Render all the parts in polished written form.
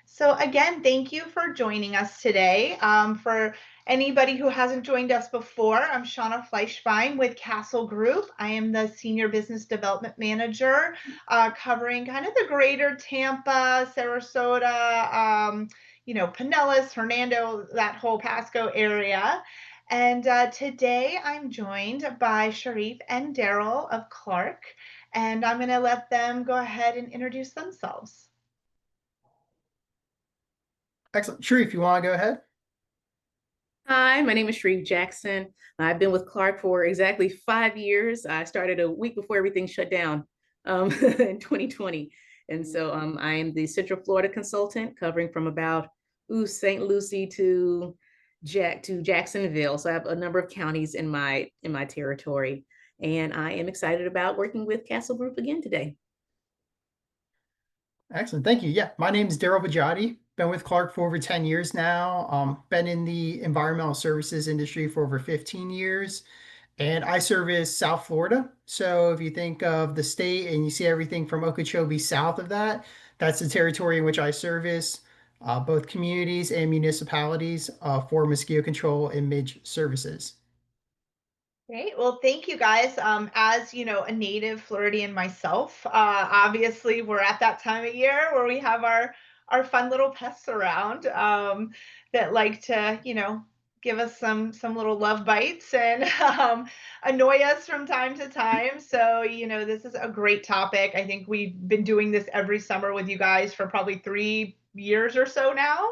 So again, thank you for joining us today. For anybody who hasn't joined us before, I'm Shauna Fleischbein with Castle Group. I am the Senior Business Development Manager, covering kind of the greater Tampa, Sarasota, Pinellas, Hernando, that whole Pasco area. And today I'm joined by Sharif and Daryl of Clark, and I'm going to let them go ahead and introduce themselves. Excellent. Sharif, you want to go ahead? Hi, my name is Shreve Jackson. I've been with Clark for exactly 5 years. I started a week before everything shut down in 2020. And so I am the Central Florida consultant covering from about St. Lucie to Jacksonville. So I have a number of counties in my territory. And I am excited about working with Castle Group again today. Excellent. Thank you. Yeah, my name is Daryl Bajati. Been with Clark for over 10 years now. Been in the environmental services industry for over 15 years. And I service South Florida. So if you think of the state and you see everything from Okeechobee south of that, that's the territory in which I service both communities and municipalities for mosquito control and midge services. Great. Well, thank you guys. As you know, a native Floridian myself, obviously we're at that time of year where we have our fun little pests around that like to, give us some little love bites and annoy us from time to time. So, this is a great topic. I think we've been doing this every summer with you guys for probably 3 years or so now.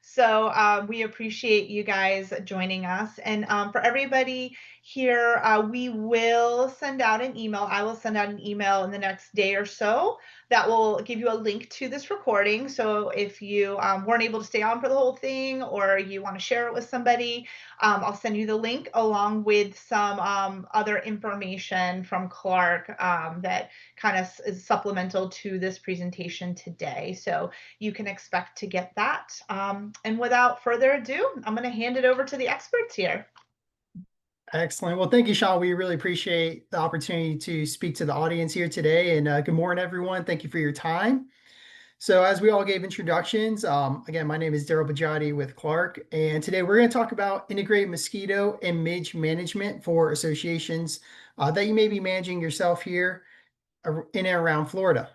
So we appreciate you guys joining us. And for everybody here, we will send out an email. I will send out an email in the next day or so that will give you a link to this recording. So if you weren't able to stay on for the whole thing or you want to share it with somebody, I'll send you the link along with some other information from Clark that kind of is supplemental to this presentation today. So you can expect to get that. And without further ado, I'm going to hand it over to the experts here. Excellent. Well, thank you, Sean. We really appreciate the opportunity to speak to the audience here today. And good morning, everyone. Thank you for your time. So as we all gave introductions, again, my name is Daryl Bajati with Clark. And today we're going to talk about integrated mosquito and midge management for associations that you may be managing yourself here in and around Florida.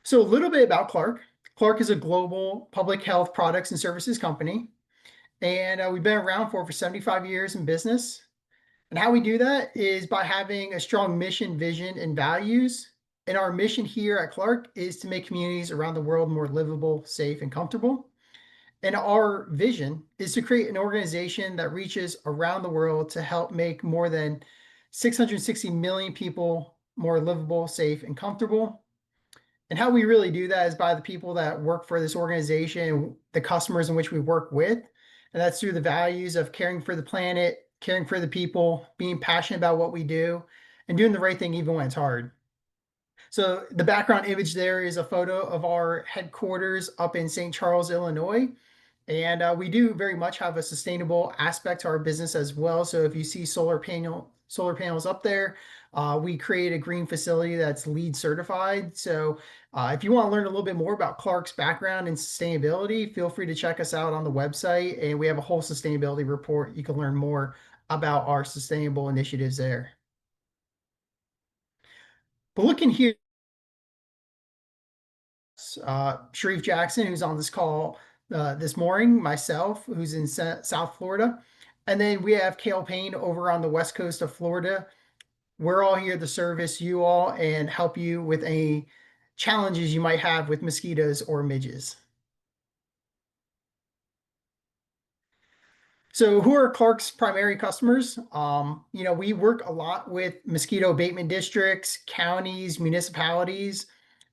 So a little bit about Clark. Clark is a global public health products and services company. And we've been around for over 75 years in business. And how we do that is by having a strong mission, vision, and values. And our mission here at Clark is to make communities around the world more livable, safe, and comfortable. And our vision is to create an organization that reaches around the world to help make more than 660 million people more livable, safe, and comfortable. And how we really do that is by the people that work for this organization, the customers in which we work with. And that's through the values of caring for the planet, caring for the people, being passionate about what we do, and doing the right thing even when it's hard. So the background image there is a photo of our headquarters up in St. Charles, Illinois. And we do very much have a sustainable aspect to our business as well. So if you see solar panels up there, we create a green facility that's LEED certified. So if you want to learn a little bit more about Clark's background in sustainability, feel free to check us out on the website. And we have a whole sustainability report. You can learn more about our sustainable initiatives there. But looking here, Sharif Jackson, who's on this call this morning, myself, who's in South Florida. And then we have Kale Payne over on the west coast of Florida. We're all here to service you all and help you with any challenges you might have with mosquitoes or midges. So who are Clark's primary customers? We work a lot with mosquito abatement districts, counties, municipalities,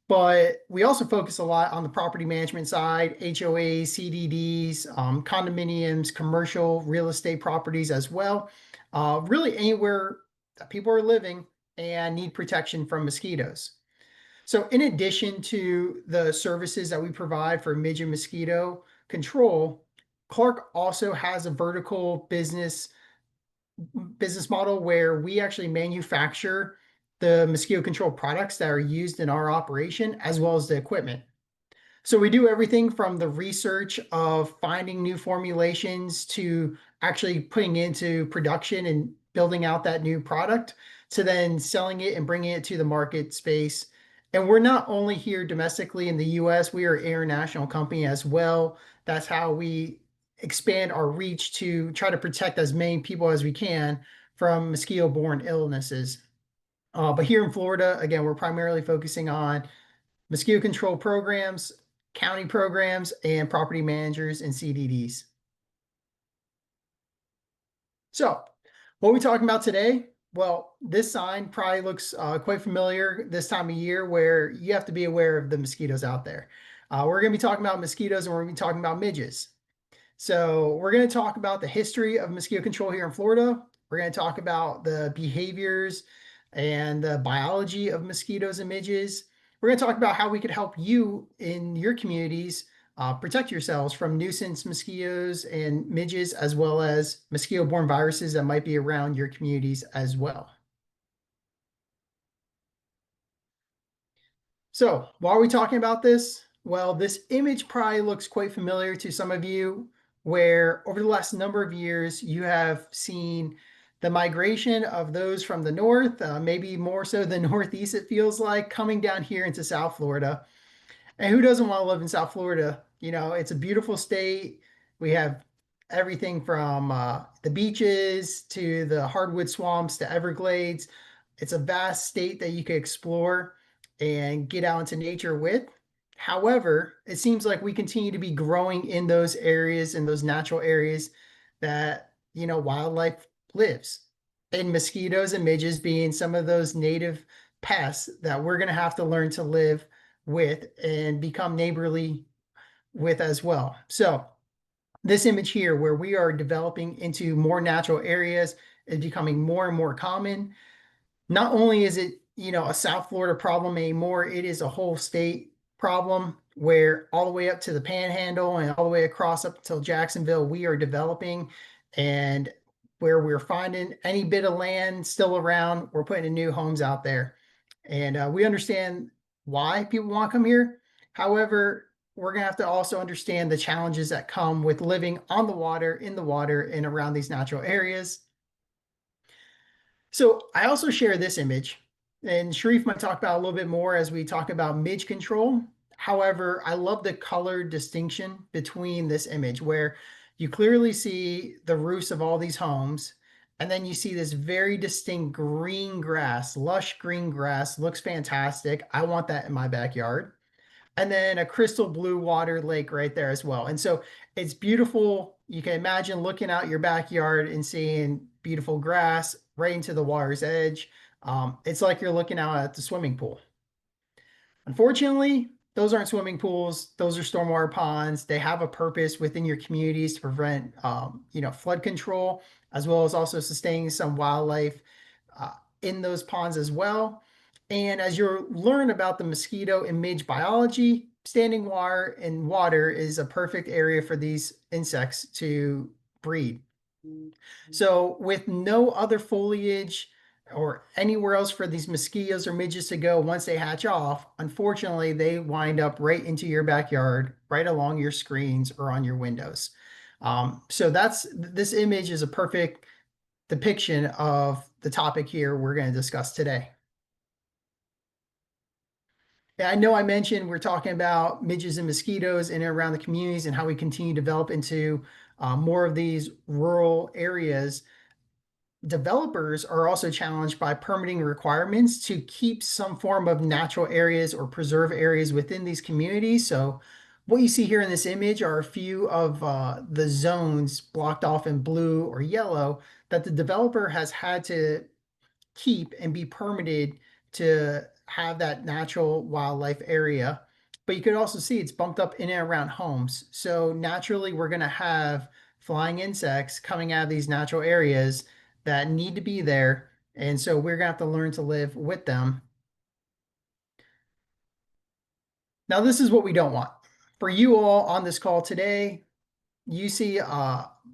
but we also focus a lot on the property management side, HOAs, CDDs, condominiums, commercial real estate properties as well. Really anywhere that people are living and need protection from mosquitoes. So in addition to the services that we provide for midge and mosquito control, Clark also has a vertical business model where we actually manufacture the mosquito control products that are used in our operation as well as the equipment. So we do everything from the research of finding new formulations to actually putting into production and building out that new product to then selling it and bringing it to the market space. And we're not only here domestically in the US, we are an international company as well. That's how we expand our reach to try to protect as many people as we can from mosquito-borne illnesses. But here in Florida, again, we're primarily focusing on mosquito control programs, county programs, and property managers and CDDs. So, what are we talking about today? Well, this sign probably looks quite familiar this time of year where you have to be aware of the mosquitoes out there. We're going to be talking about mosquitoes and we're going to be talking about midges. So we're going to talk about the history of mosquito control here in Florida. We're going to talk about the behaviors and the biology of mosquitoes and midges. We're going to talk about how we could help you in your communities protect yourselves from nuisance mosquitoes and midges, as well as mosquito-borne viruses that might be around your communities as well. So why are we talking about this? Well, this image probably looks quite familiar to some of you, where over the last number of years, you have seen the migration of those from the north, maybe more so the northeast, it feels like, coming down here into South Florida. And who doesn't want to live in South Florida? You know, it's a beautiful state. We have everything from the beaches to the hardwood swamps to Everglades. It's a vast state that you could explore and get out into nature with. However, it seems like we continue to be growing in those areas, in those natural areas that, you know, wildlife lives. And mosquitoes and midges being some of those native pests that we're going to have to learn to live with and become neighborly with as well. So this image here, where we are developing into more natural areas, is becoming more and more common. Not only is it, you know, a South Florida problem anymore, it is a whole state problem where all the way up to the Panhandle and all the way across up until Jacksonville, we are developing, and where we're finding any bit of land still around, we're putting in new homes out there. And we understand why people want to come here. However, we're going to have to also understand the challenges that come with living on the water, in the water, and around these natural areas. So I also share this image, and Sharif might talk about a little bit more as we talk about midge control. However, I love the color distinction between this image where you clearly see the roofs of all these homes, and then you see this very distinct green grass, lush green grass, looks fantastic. I want that in my backyard. And then a crystal blue water lake right there as well. And so it's beautiful. You can imagine looking out your backyard and seeing beautiful grass right into the water's edge. It's like you're looking out at the swimming pool. Unfortunately, those aren't swimming pools. Those are stormwater ponds. They have a purpose within your communities to prevent, you know, flood control, as well as also sustaining some wildlife uh, in those ponds as well. And as you learn about the mosquito and midge biology, standing water and water is a perfect area for these insects to breed. So with no other foliage or anywhere else for these mosquitoes or midges to go once they hatch off, unfortunately, they wind up right into your backyard, right along your screens or on your windows. So this image is a perfect depiction of the topic here we're going to discuss today. Yeah, I know I mentioned we're talking about midges and mosquitoes in and around the communities and how we continue to develop into more of these rural areas. Developers are also challenged by permitting requirements to keep some form of natural areas or preserve areas within these communities. So what you see here in this image are a few of the zones blocked off in blue or yellow that the developer has had to keep and be permitted to have that natural wildlife area. But you could also see it's bumped up in and around homes. So naturally, we're going to have flying insects coming out of these natural areas that need to be there. And so we're going to have to learn to live with them. Now, this is what we don't want. For you all on this call today, you see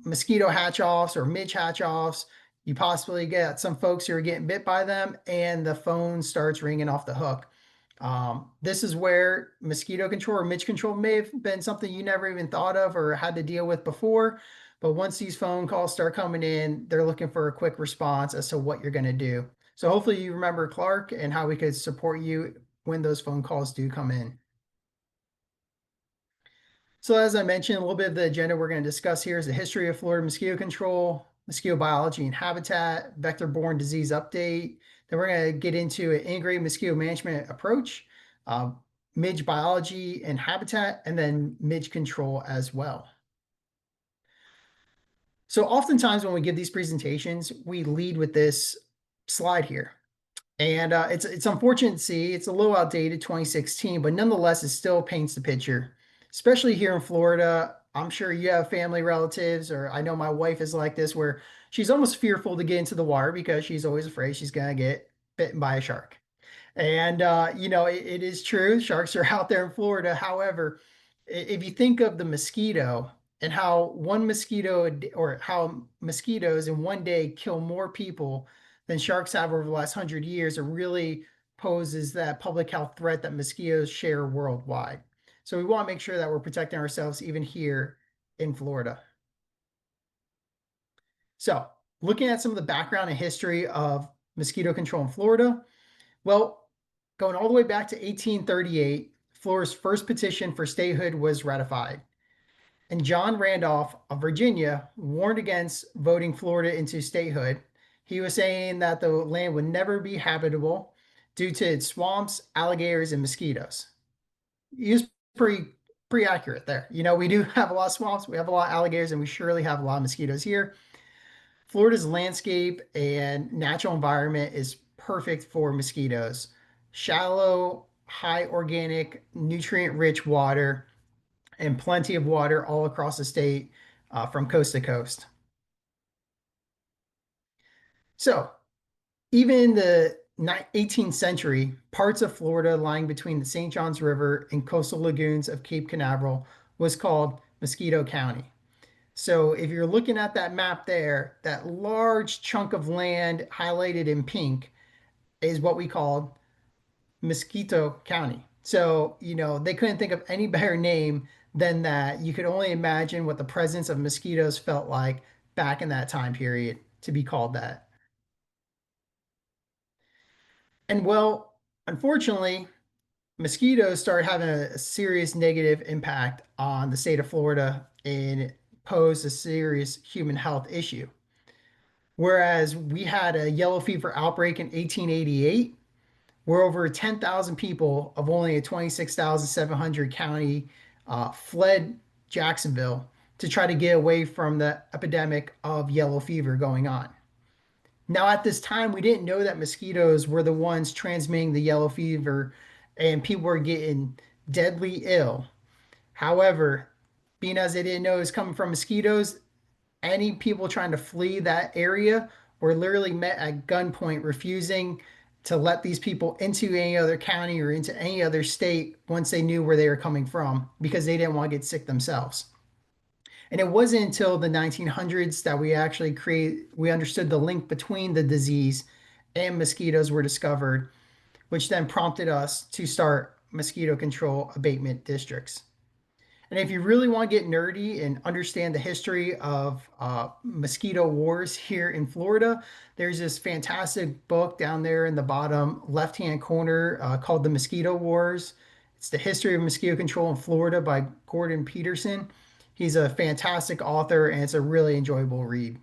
mosquito hatch-offs or midge hatch-offs. You possibly get some folks who are getting bit by them and the phone starts ringing off the hook. This is where mosquito control or midge control may have been something you never even thought of or had to deal with before. But once these phone calls start coming in, they're looking for a quick response as to what you're going to do. So hopefully you remember Clark and how we could support you when those phone calls do come in. So as I mentioned, a little bit of the agenda we're going to discuss here is the history of Florida mosquito control, mosquito biology and habitat, vector-borne disease update. Then we're going to get into an integrated mosquito management approach, uh, midge biology and habitat, and then midge control as well. So oftentimes when we give these presentations, we lead with this slide here. And it's unfortunate to see it's a little outdated, 2016, but nonetheless, it still paints the picture, especially here in Florida. I'm sure you have family relatives, or I know my wife is like this, where she's almost fearful to get into the water because she's always afraid she's going to get bitten by a shark. And, it is true. Sharks are out there in Florida. However, if you think of the mosquito and how one mosquito or how mosquitoes in one day kill more people than sharks have over the last 100 years, it really poses that public health threat that mosquitoes share worldwide. So we want to make sure that we're protecting ourselves even here in Florida. So looking at some of the background and history of mosquito control in Florida, well, going all the way back to 1838, Florida's first petition for statehood was ratified. And John Randolph of Virginia warned against voting Florida into statehood. He was saying that the land would never be habitable due to its swamps, alligators, and mosquitoes. He was pretty accurate there. We do have a lot of swamps, we have a lot of alligators, and we surely have a lot of mosquitoes here. Florida's landscape and natural environment is perfect for mosquitoes. Shallow, high organic, nutrient rich water, and plenty of water all across the state from coast to coast. So, even in the 18th century, parts of Florida lying between the St. Johns River and coastal lagoons of Cape Canaveral was called Mosquito County. So if you're looking at that map there, that large chunk of land highlighted in pink is what we called Mosquito County. So, they couldn't think of any better name than that. You could only imagine what the presence of mosquitoes felt like back in that time period to be called that. And well, unfortunately, mosquitoes started having a serious negative impact on the state of Florida and posed a serious human health issue. Whereas we had a yellow fever outbreak in 1888, where over 10,000 people of only a 26,700 county fled Jacksonville to try to get away from the epidemic of yellow fever going on. Now, at this time, we didn't know that mosquitoes were the ones transmitting the yellow fever and people were getting deadly ill. However, being as they didn't know it was coming from mosquitoes, any people trying to flee that area were literally met at gunpoint, refusing to let these people into any other county or into any other state once they knew where they were coming from because they didn't want to get sick themselves. And it wasn't until the 1900s that we understood the link between the disease and mosquitoes were discovered, which then prompted us to start mosquito control abatement districts. And if you really want to get nerdy and understand the history of mosquito wars here in Florida, there's this fantastic book down there in the bottom left-hand corner called The Mosquito Wars. It's the history of mosquito control in Florida by Gordon Peterson. He's a fantastic author and it's a really enjoyable read.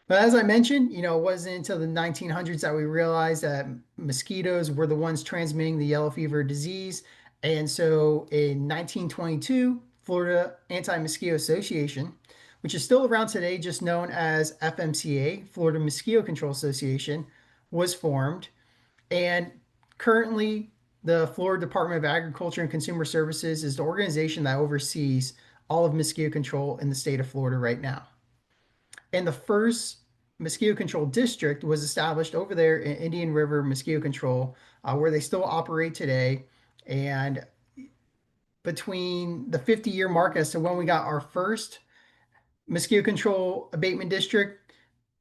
But as I mentioned, it wasn't until the 1900s that we realized that mosquitoes were the ones transmitting the yellow fever disease. And so in 1922, Florida Anti-Mosquito Association, which is still around today, just known as FMCA, Florida Mosquito Control Association, was formed. And currently, the Florida Department of Agriculture and Consumer Services is the organization that oversees all of mosquito control in the state of Florida right now. And the first mosquito control district was established over there in Indian River Mosquito Control, where they still operate today. And between the 50-year mark as to when we got our first mosquito control abatement district,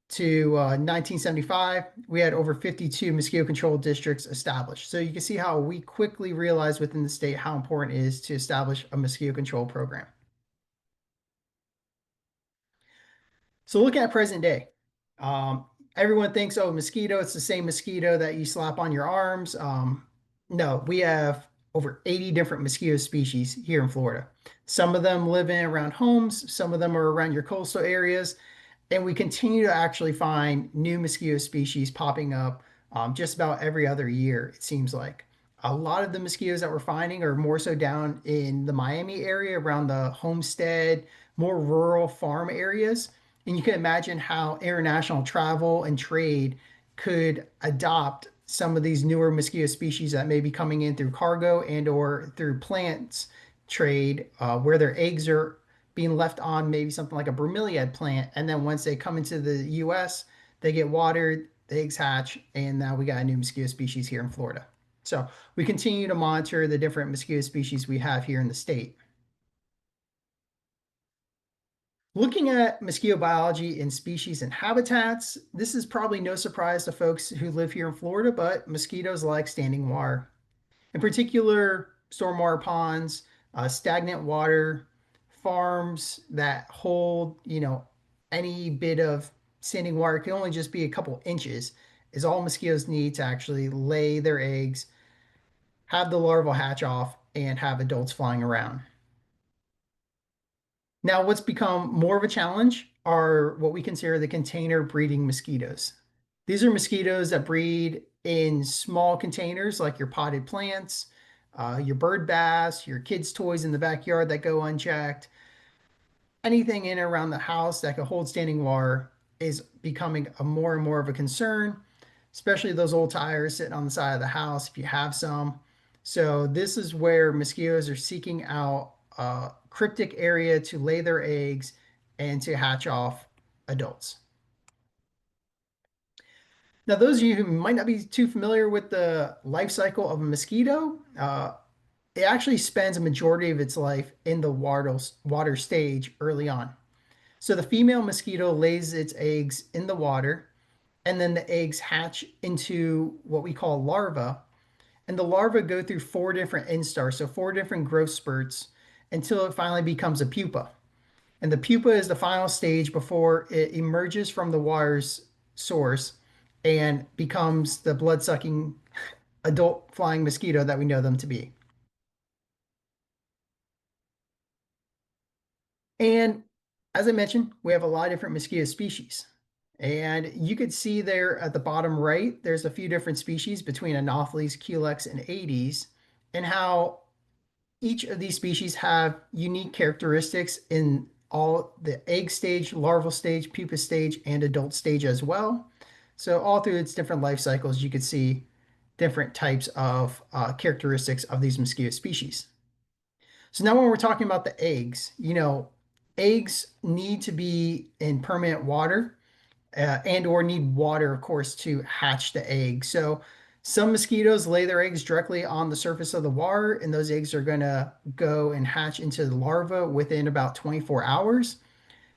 to 1975, we had over 52 mosquito control districts established. So you can see how we quickly realized within the state how important it is to establish a mosquito control program. So looking at present day, everyone thinks, oh, mosquito, it's the same mosquito that you slap on your arms. No, we have over 80 different mosquito species here in Florida. Some of them live in around homes, some of them are around your coastal areas, and we continue to actually find new mosquito species popping up just about every other year, it seems like. A lot of the mosquitoes that we're finding are more so down in the Miami area, around the homestead, more rural farm areas. And you can imagine how international travel and trade could adopt some of these newer mosquito species that may be coming in through cargo and or through plants trade, where their eggs are being left on maybe something like a bromeliad plant. And then once they come into the US, they get watered, the eggs hatch, and now we got a new mosquito species here in Florida. So we continue to monitor the different mosquito species we have here in the state. Looking at mosquito biology in species and habitats, this is probably no surprise to folks who live here in Florida, but mosquitoes like standing water. In particular, stormwater ponds, stagnant water, farms that hold, any bit of standing water, it can only just be a couple inches, is all mosquitoes need to actually lay their eggs, have the larval hatch off, and have adults flying around. Now, what's become more of a challenge are what we consider the container breeding mosquitoes. These are mosquitoes that breed in small containers like your potted plants, your bird baths, your kids' toys in the backyard that go unchecked. Anything in and around the house that could hold standing water is becoming a more and more of a concern, especially those old tires sitting on the side of the house if you have some. So this is where mosquitoes are seeking out a cryptic area to lay their eggs and to hatch off adults. Now, those of you who might not be too familiar with the life cycle of a mosquito, it actually spends a majority of its life in the water stage early on. So the female mosquito lays its eggs in the water, and then the eggs hatch into what we call larvae. And the larvae go through 4 different instars, so 4 different growth spurts, until it finally becomes a pupa. And the pupa is the final stage before it emerges from the water's source and becomes the blood-sucking adult flying mosquito that we know them to be. And as I mentioned, we have a lot of different mosquito species. And you could see there at the bottom right, there's a few different species between Anopheles, Culex, and Aedes, and how each of these species have unique characteristics in all the egg stage, larval stage, pupa stage, and adult stage as well. So all through its different life cycles, you could see different types of characteristics of these mosquito species. So now when we're talking about the eggs, eggs need to be in permanent water and or need water, of course, to hatch the egg. So some mosquitoes lay their eggs directly on the surface of the water, and those eggs are going to go and hatch into the larva within about 24 hours.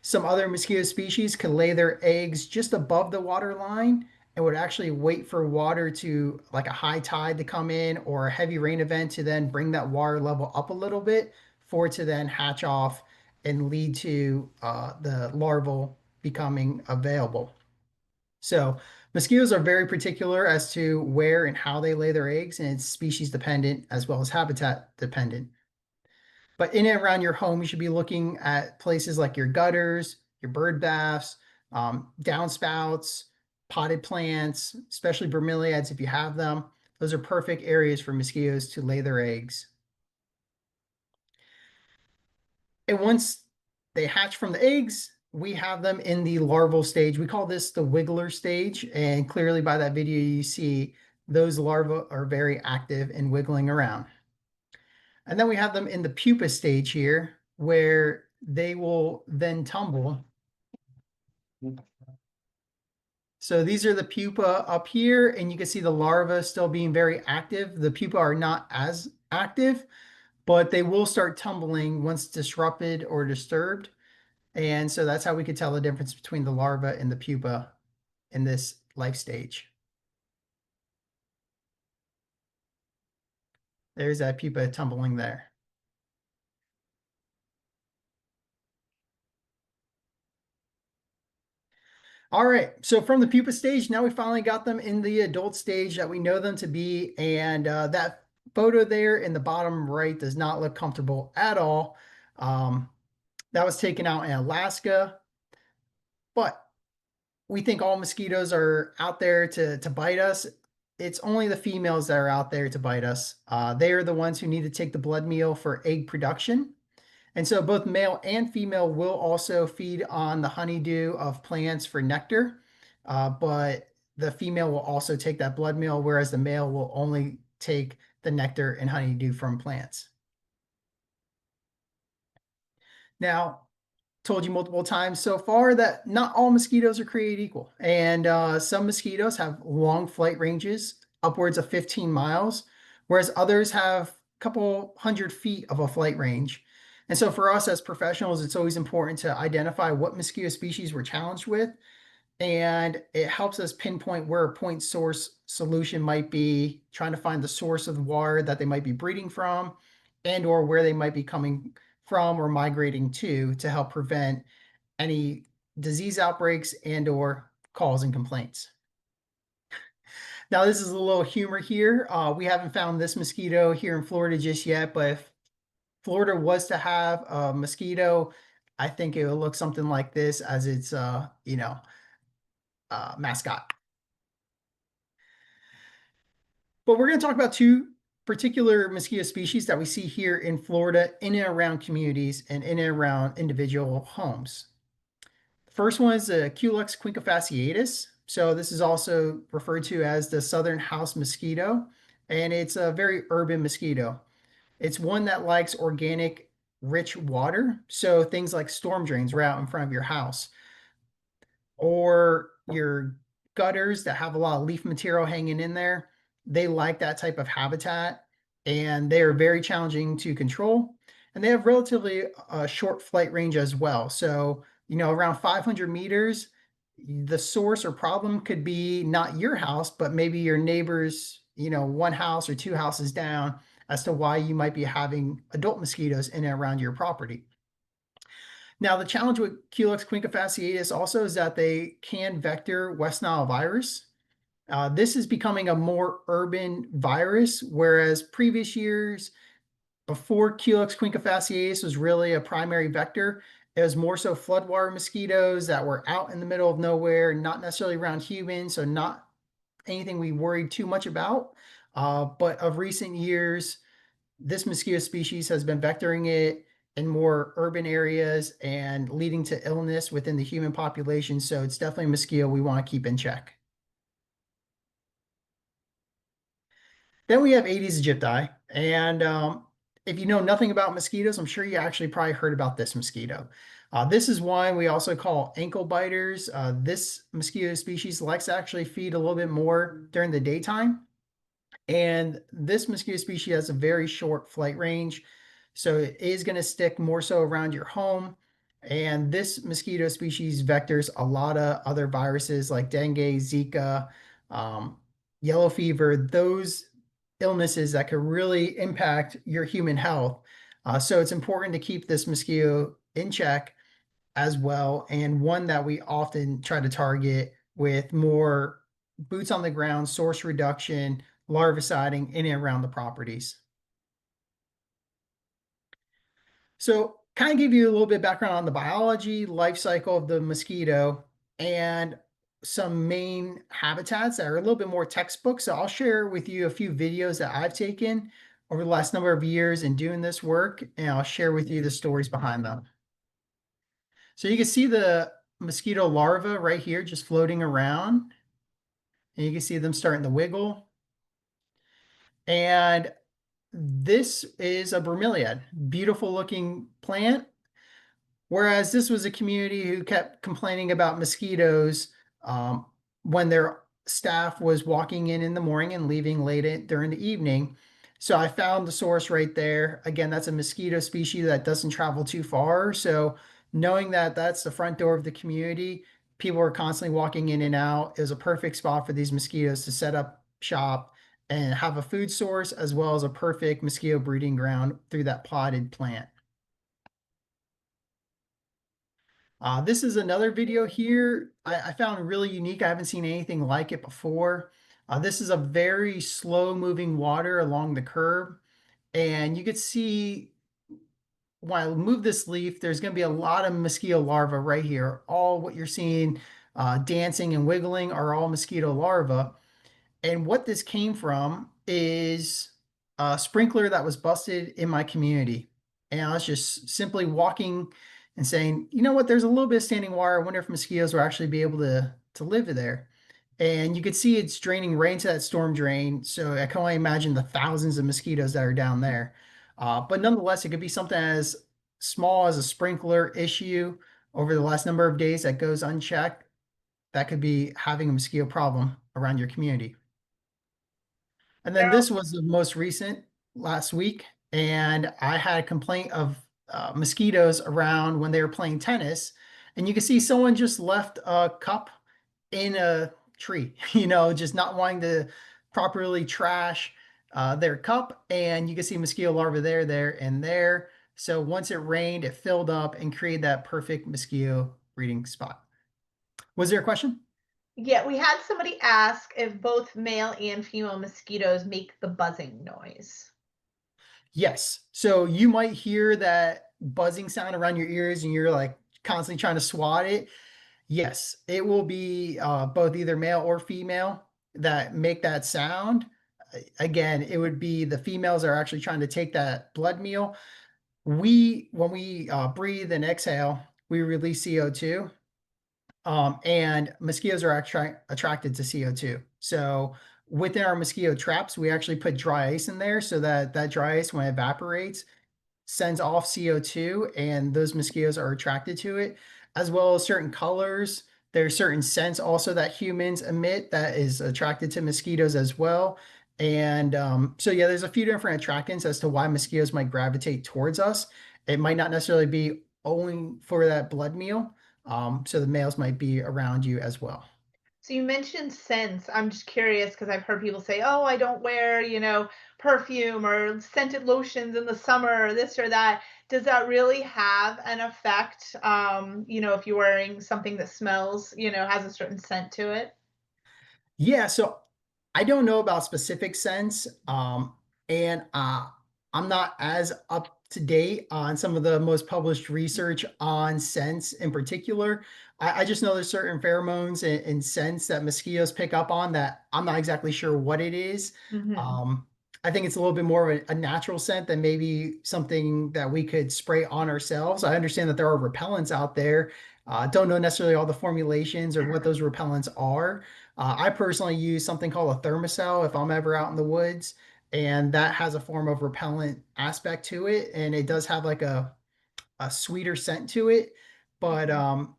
Some other mosquito species can lay their eggs just above the water line and would actually wait for water to, like a high tide to come in or a heavy rain event, to then bring that water level up a little bit for it to then hatch off and lead to the larval becoming available. So mosquitoes are very particular as to where and how they lay their eggs, and it's species dependent as well as habitat dependent. But in and around your home, you should be looking at places like your gutters, your bird baths, downspouts, potted plants, especially bromeliads if you have them. Those are perfect areas for mosquitoes to lay their eggs. And once they hatch from the eggs, we have them in the larval stage. We call this the wiggler stage. And clearly by that video, you see those larvae are very active and wiggling around. And then we have them in the pupa stage here, where they will then tumble. So these are the pupa up here, and you can see the larvae still being very active. The pupa are not as active, but they will start tumbling once disrupted or disturbed. And so that's how we could tell the difference between the larva and the pupa in this life stage. There's that pupa tumbling there. All right, so from the pupa stage, now we finally got them in the adult stage that we know them to be. And that photo there in the bottom right does not look comfortable at all. That was taken out in Alaska, but we think all mosquitoes are out there to bite us. It's only the females that are out there to bite us. They are the ones who need to take the blood meal for egg production. And so both male and female will also feed on the honeydew of plants for nectar, but the female will also take that blood meal, whereas the male will only take the nectar and honeydew from plants. Now, told you multiple times so far that not all mosquitoes are created equal. And some mosquitoes have long flight ranges, upwards of 15 miles, whereas others have a couple 100 feet of a flight range. And so for us as professionals, it's always important to identify what mosquito species we're challenged with. And it helps us pinpoint where a point source solution might be, trying to find the source of the water that they might be breeding from, and or where they might be coming from or migrating to help prevent any disease outbreaks and or calls and complaints. Now, this is a little humor here. We haven't found this mosquito here in Florida just yet, but if Florida was to have a mosquito, I think it would look something like this as its, mascot. But we're going to talk about two particular mosquito species that we see here in Florida in and around communities and in and around individual homes. The first one is the Culex quinquefasciatus. So this is also referred to as the southern house mosquito, and it's a very urban mosquito. It's one that likes organic, rich water. So things like storm drains right out in front of your house, or your gutters that have a lot of leaf material hanging in there. They like that type of habitat, and they are very challenging to control. And they have relatively a short flight range as well. So, around 500 meters, the source or problem could be not your house, but maybe your neighbor's, one house or two houses down, as to why you might be having adult mosquitoes in and around your property. Now, the challenge with Culex quinquefasciatus also is that they can vector West Nile virus. This is becoming a more urban virus, whereas previous years, before Culex quinquefasciatus was really a primary vector, it was more so floodwater mosquitoes that were out in the middle of nowhere, not necessarily around humans, so not anything we worried too much about. But of recent years, this mosquito species has been vectoring it in more urban areas and leading to illness within the human population. So it's definitely a mosquito we want to keep in check. Then we have Aedes aegypti. And if you know nothing about mosquitoes, I'm sure you actually probably heard about this mosquito. This is one we also call ankle biters. This mosquito species likes to actually feed a little bit more during the daytime. And this mosquito species has a very short flight range. So it is going to stick more so around your home. And this mosquito species vectors a lot of other viruses like dengue, Zika, yellow fever, those illnesses that could really impact your human health. So it's important to keep this mosquito in check as well, and one that we often try to target with more boots on the ground, source reduction, larviciding in and around the properties. So kind of give you a little bit of background on the biology, life cycle of the mosquito, and some main habitats that are a little bit more textbook. So I'll share with you a few videos that I've taken over the last number of years in doing this work, and I'll share with you the stories behind them. So you can see the mosquito larva right here just floating around, and you can see them starting to wiggle. And this is a bromeliad, beautiful looking plant. Whereas this was a community who kept complaining about mosquitoes when their staff was walking in the morning and leaving late during the evening. So I found the source right there. Again, that's a mosquito species that doesn't travel too far. So knowing that that's the front door of the community, People are constantly walking in and out. It was a perfect spot for these mosquitoes to set up shop and have a food source as well as a perfect mosquito breeding ground through that potted plant. This is another video here I found really unique. I haven't seen anything like it before. This is a very slow moving water along the curb. And you could see when I move this leaf, there's going to be a lot of mosquito larvae right here. All what you're seeing dancing and wiggling are all mosquito larvae. And what this came from is a sprinkler that was busted in my community. And I was just simply walking and saying, you know what, there's a little bit of standing water. I wonder if mosquitoes will actually be able to live there. And you could see it's draining right into that storm drain. So I can only imagine the thousands of mosquitoes that are down there. But nonetheless, it could be something as small as a sprinkler issue over the last number of days that goes unchecked. That could be having a mosquito problem around your community. And then this was the most recent last week, and I had a complaint of mosquitoes around when they were playing tennis. And you can see someone just left a cup in a tree, just not wanting to properly trash their cup. And you can see mosquito larvae there, and there. So once it rained, it filled up and created that perfect mosquito breeding spot. Was there a question? Yeah, we had somebody ask if both male and female mosquitoes make the buzzing noise. Yes. So you might hear that buzzing sound around your ears and you're like constantly trying to swat it. Yes, it will be both either male or female that make that sound. Again, it would be the females are actually trying to take that blood meal. When we breathe and exhale, we release CO2. And mosquitoes are actually attracted to CO2. So within our mosquito traps, we actually put dry ice in there so that that dry ice, when it evaporates, sends off CO2 and those mosquitoes are attracted to it, as well as certain colors. There's certain scents also that humans emit that is attracted to mosquitoes as well. And so, yeah, there's a few different attractants as to why mosquitoes might gravitate towards us. It might not necessarily be only for that blood meal. So the males might be around you as well. So you mentioned scents. I'm just curious because I've heard people say, "Oh, I don't wear, perfume or scented lotions in the summer or this or that." Does that really have an effect? If you're wearing something that smells, has a certain scent to it? Yeah, so I don't know about specific scents, and I'm not as up to date on some of the most published research on scents in particular. I just know there's certain pheromones and scents that mosquitoes pick up on that I'm not exactly sure what it is. Hmm. I think it's a little bit more of a natural scent than maybe something that we could spray on ourselves. I understand that there are repellents out there. Don't know necessarily all the formulations or what those repellents are. I personally use something called a thermocell if I'm ever out in the woods, and that has a form of repellent aspect to it, and it does have like a sweeter scent to it. But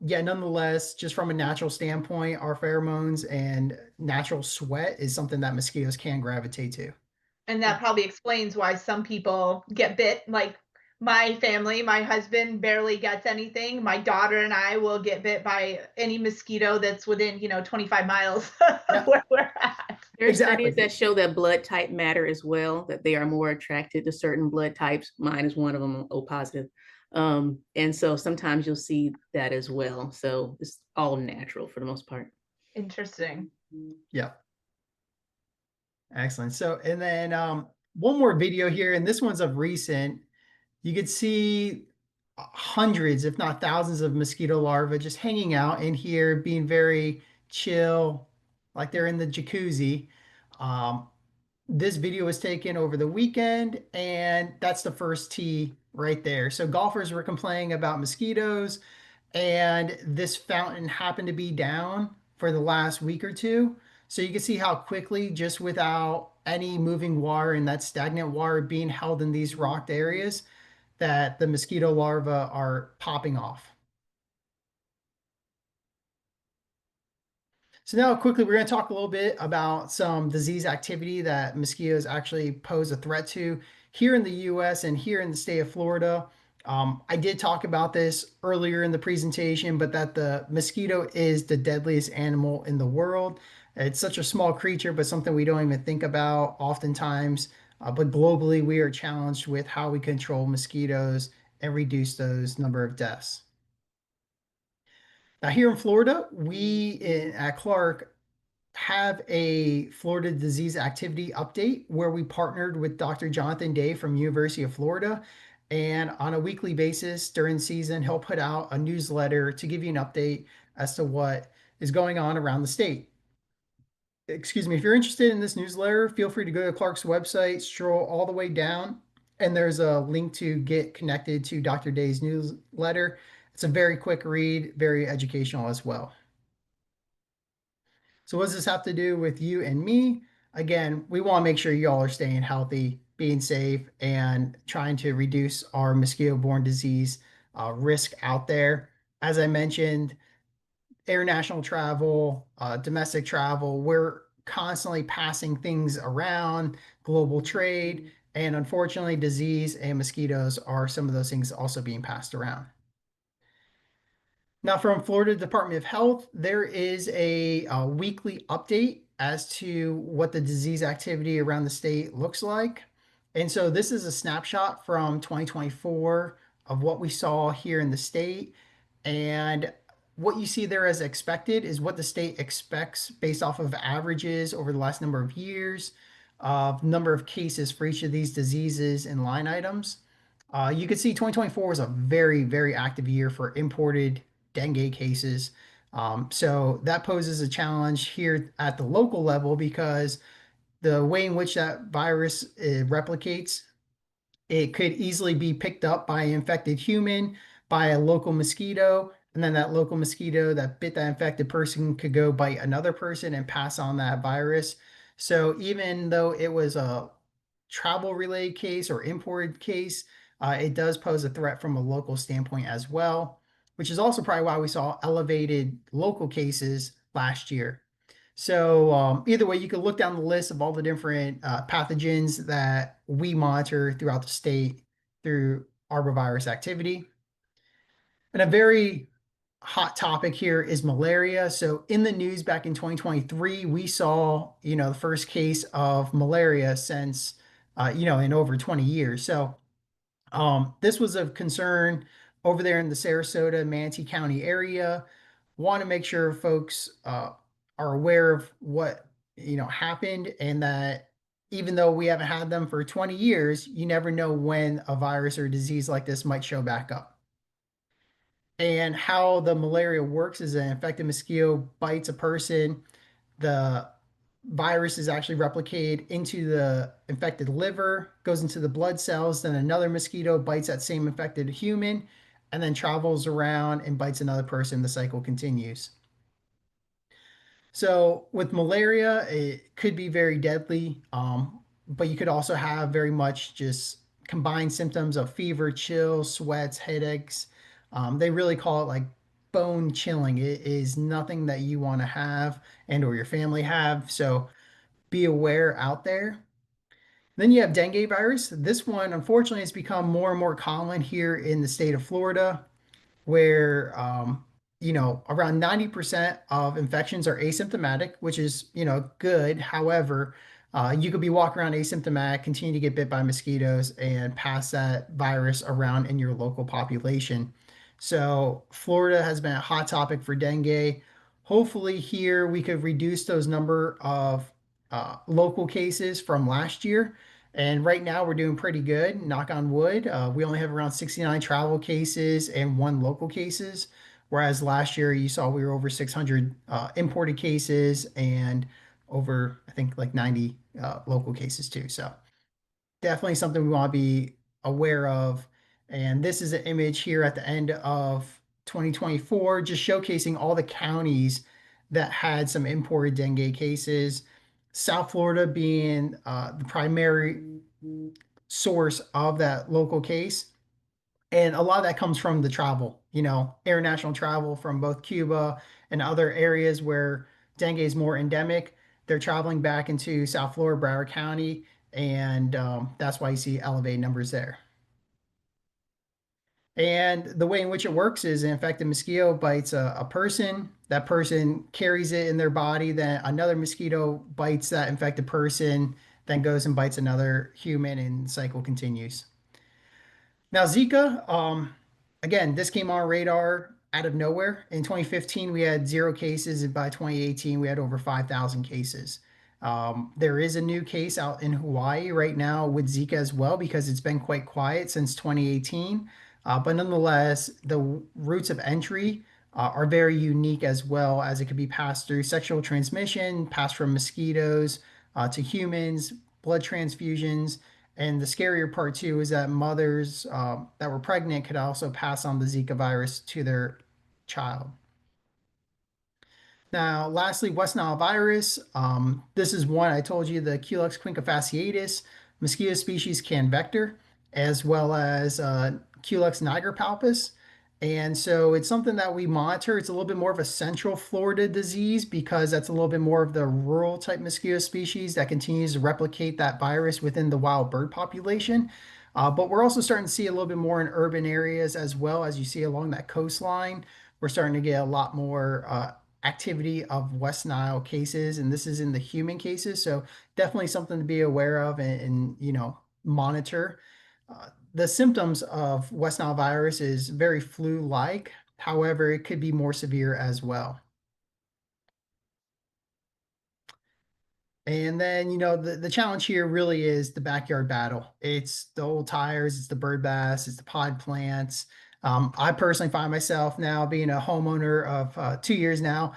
yeah, nonetheless, just from a natural standpoint, our pheromones and natural sweat is something that mosquitoes can gravitate to. And that probably explains why some people get bit. Like my family, my husband barely gets anything. My daughter and I will get bit by any mosquito that's within, 25 miles of Yeah, where we're at. There are studies exactly. that show that blood type matter as well, that they are more attracted to certain blood types. Mine is one of them, O positive. And so sometimes you'll see that as well. So it's all natural for the most part. Interesting. Yeah. Excellent. So, and then one more video here, and this one's of recent. You could see hundreds, if not thousands, of mosquito larvae just hanging out in here, being very chill, like they're in the jacuzzi. Um, this video was taken over the weekend, and that's the first tee right there. So golfers were complaining about mosquitoes, and this fountain happened to be down for the last week or two. So you can see how quickly, just without any moving water and that stagnant water being held in these rocked areas, that the mosquito larvae are popping off. So now quickly, we're going to talk a little bit about some disease activity that mosquitoes actually pose a threat to here in the US and here in the state of Florida. I did talk about this earlier in the presentation, but that the mosquito is the deadliest animal in the world. It's such a small creature, but something we don't even think about oftentimes. But globally, we are challenged with how we control mosquitoes and reduce those number of deaths. Now, here in Florida, at Clark have a Florida disease activity update where we partnered with Dr. Jonathan Day from University of Florida. And on a weekly basis during the season, he'll put out a newsletter to give you an update as to what is going on around the state. Excuse me, if you're interested in this newsletter, feel free to go to Clark's website, stroll all the way down, and there's a link to get connected to Dr. Day's newsletter. It's a very quick read, very educational as well. So what does this have to do with you and me? Again, we want to make sure y'all are staying healthy, being safe, and trying to reduce our mosquito-borne disease risk out there. As I mentioned, international travel, domestic travel, we're constantly passing things around, global trade, and unfortunately, disease and mosquitoes are some of those things also being passed around. Now, from Florida Department of Health, there is a weekly update as to what the disease activity around the state looks like. And so this is a snapshot from 2024 of what we saw here in the state. And what you see there as expected is what the state expects based off of averages over the last number of years of number of cases for each of these diseases and line items. You can see 2024 was a very, very active year for imported dengue cases. So that poses a challenge here at the local level because the way in which that virus replicates, it could easily be picked up by an infected human, by a local mosquito, and then that local mosquito that bit that infected person could go bite another person and pass on that virus. So even though it was a travel related case or imported case, it does pose a threat from a local standpoint as well, which is also probably why we saw elevated local cases last year. So either way, you can look down the list of all the different pathogens that we monitor throughout the state through arbovirus activity. And a very hot topic here is malaria. So in the news back in 2023, we saw, the first case of malaria since, in over 20 years. So this was of concern over there in the Sarasota, Manatee County area. Want to make sure folks are aware of what happened, and that even though we haven't had them for 20 years, you never know when a virus or disease like this might show back up. And how the malaria works is an infected mosquito bites a person. The virus is actually replicated into the infected liver, goes into the blood cells, then another mosquito bites that same infected human, and then travels around and bites another person. The cycle continues. So with malaria, it could be very deadly, but you could also have very much just combined symptoms of fever, chills, sweats, headaches. They really call it like bone chilling. It is nothing that you want to have and or your family have. So be aware out there. Then you have dengue virus. This one, unfortunately, has become more and more common here in the state of Florida, where around 90% of infections are asymptomatic, which is good. However, you could be walking around asymptomatic, continue to get bit by mosquitoes, and pass that virus around in your local population. So Florida has been a hot topic for dengue. Hopefully here we could reduce those number of local cases from last year. And right now we're doing pretty good, knock on wood. We only have around 69 travel cases and 1 local cases, whereas last year you saw we were over 600 imported cases and over, I think, like 90 local cases too. So definitely something we want to be aware of. And this is an image here at the end of 2024, just showcasing all the counties that had some imported dengue cases. South Florida being the primary source of that local case. And a lot of that comes from the travel, international travel from both Cuba and other areas where dengue is more endemic. They're traveling back into South Florida, Broward County, and that's why you see elevated numbers there. And the way in which it works is an infected mosquito bites a person, that person carries it in their body, then another mosquito bites that infected person, then goes and bites another human, and the cycle continues. Now, Zika, again, this came on radar out of nowhere. In 2015, we had 0 cases, and by 2018, we had over 5,000 cases. There is a new case out in Hawaii right now with Zika as well, because it's been quite quiet since 2018. But nonetheless, the routes of entry are very unique, as well as it could be passed through sexual transmission, passed from mosquitoes to humans, blood transfusions. And the scarier part too is that mothers that were pregnant could also pass on the Zika virus to their child. Now, lastly, West Nile virus. This is one I told you, the Culex quincunfasciatus mosquito species can vector, as well as Culex nigerpalpus. And so it's something that we monitor. It's a little bit more of a central Florida disease, because that's a little bit more of the rural type mosquito species that continues to replicate that virus within the wild bird population. But we're also starting to see a little bit more in urban areas as well. As you see along that coastline, we're starting to get a lot more activity of West Nile cases, and this is in the human cases. So definitely something to be aware of and monitor. The symptoms of West Nile virus is very flu-like. However, it could be more severe as well. And then, the challenge here really is the backyard battle. It's the old tires, it's the bird bass, it's the pod plants. I personally find myself now being a homeowner of 2 years now,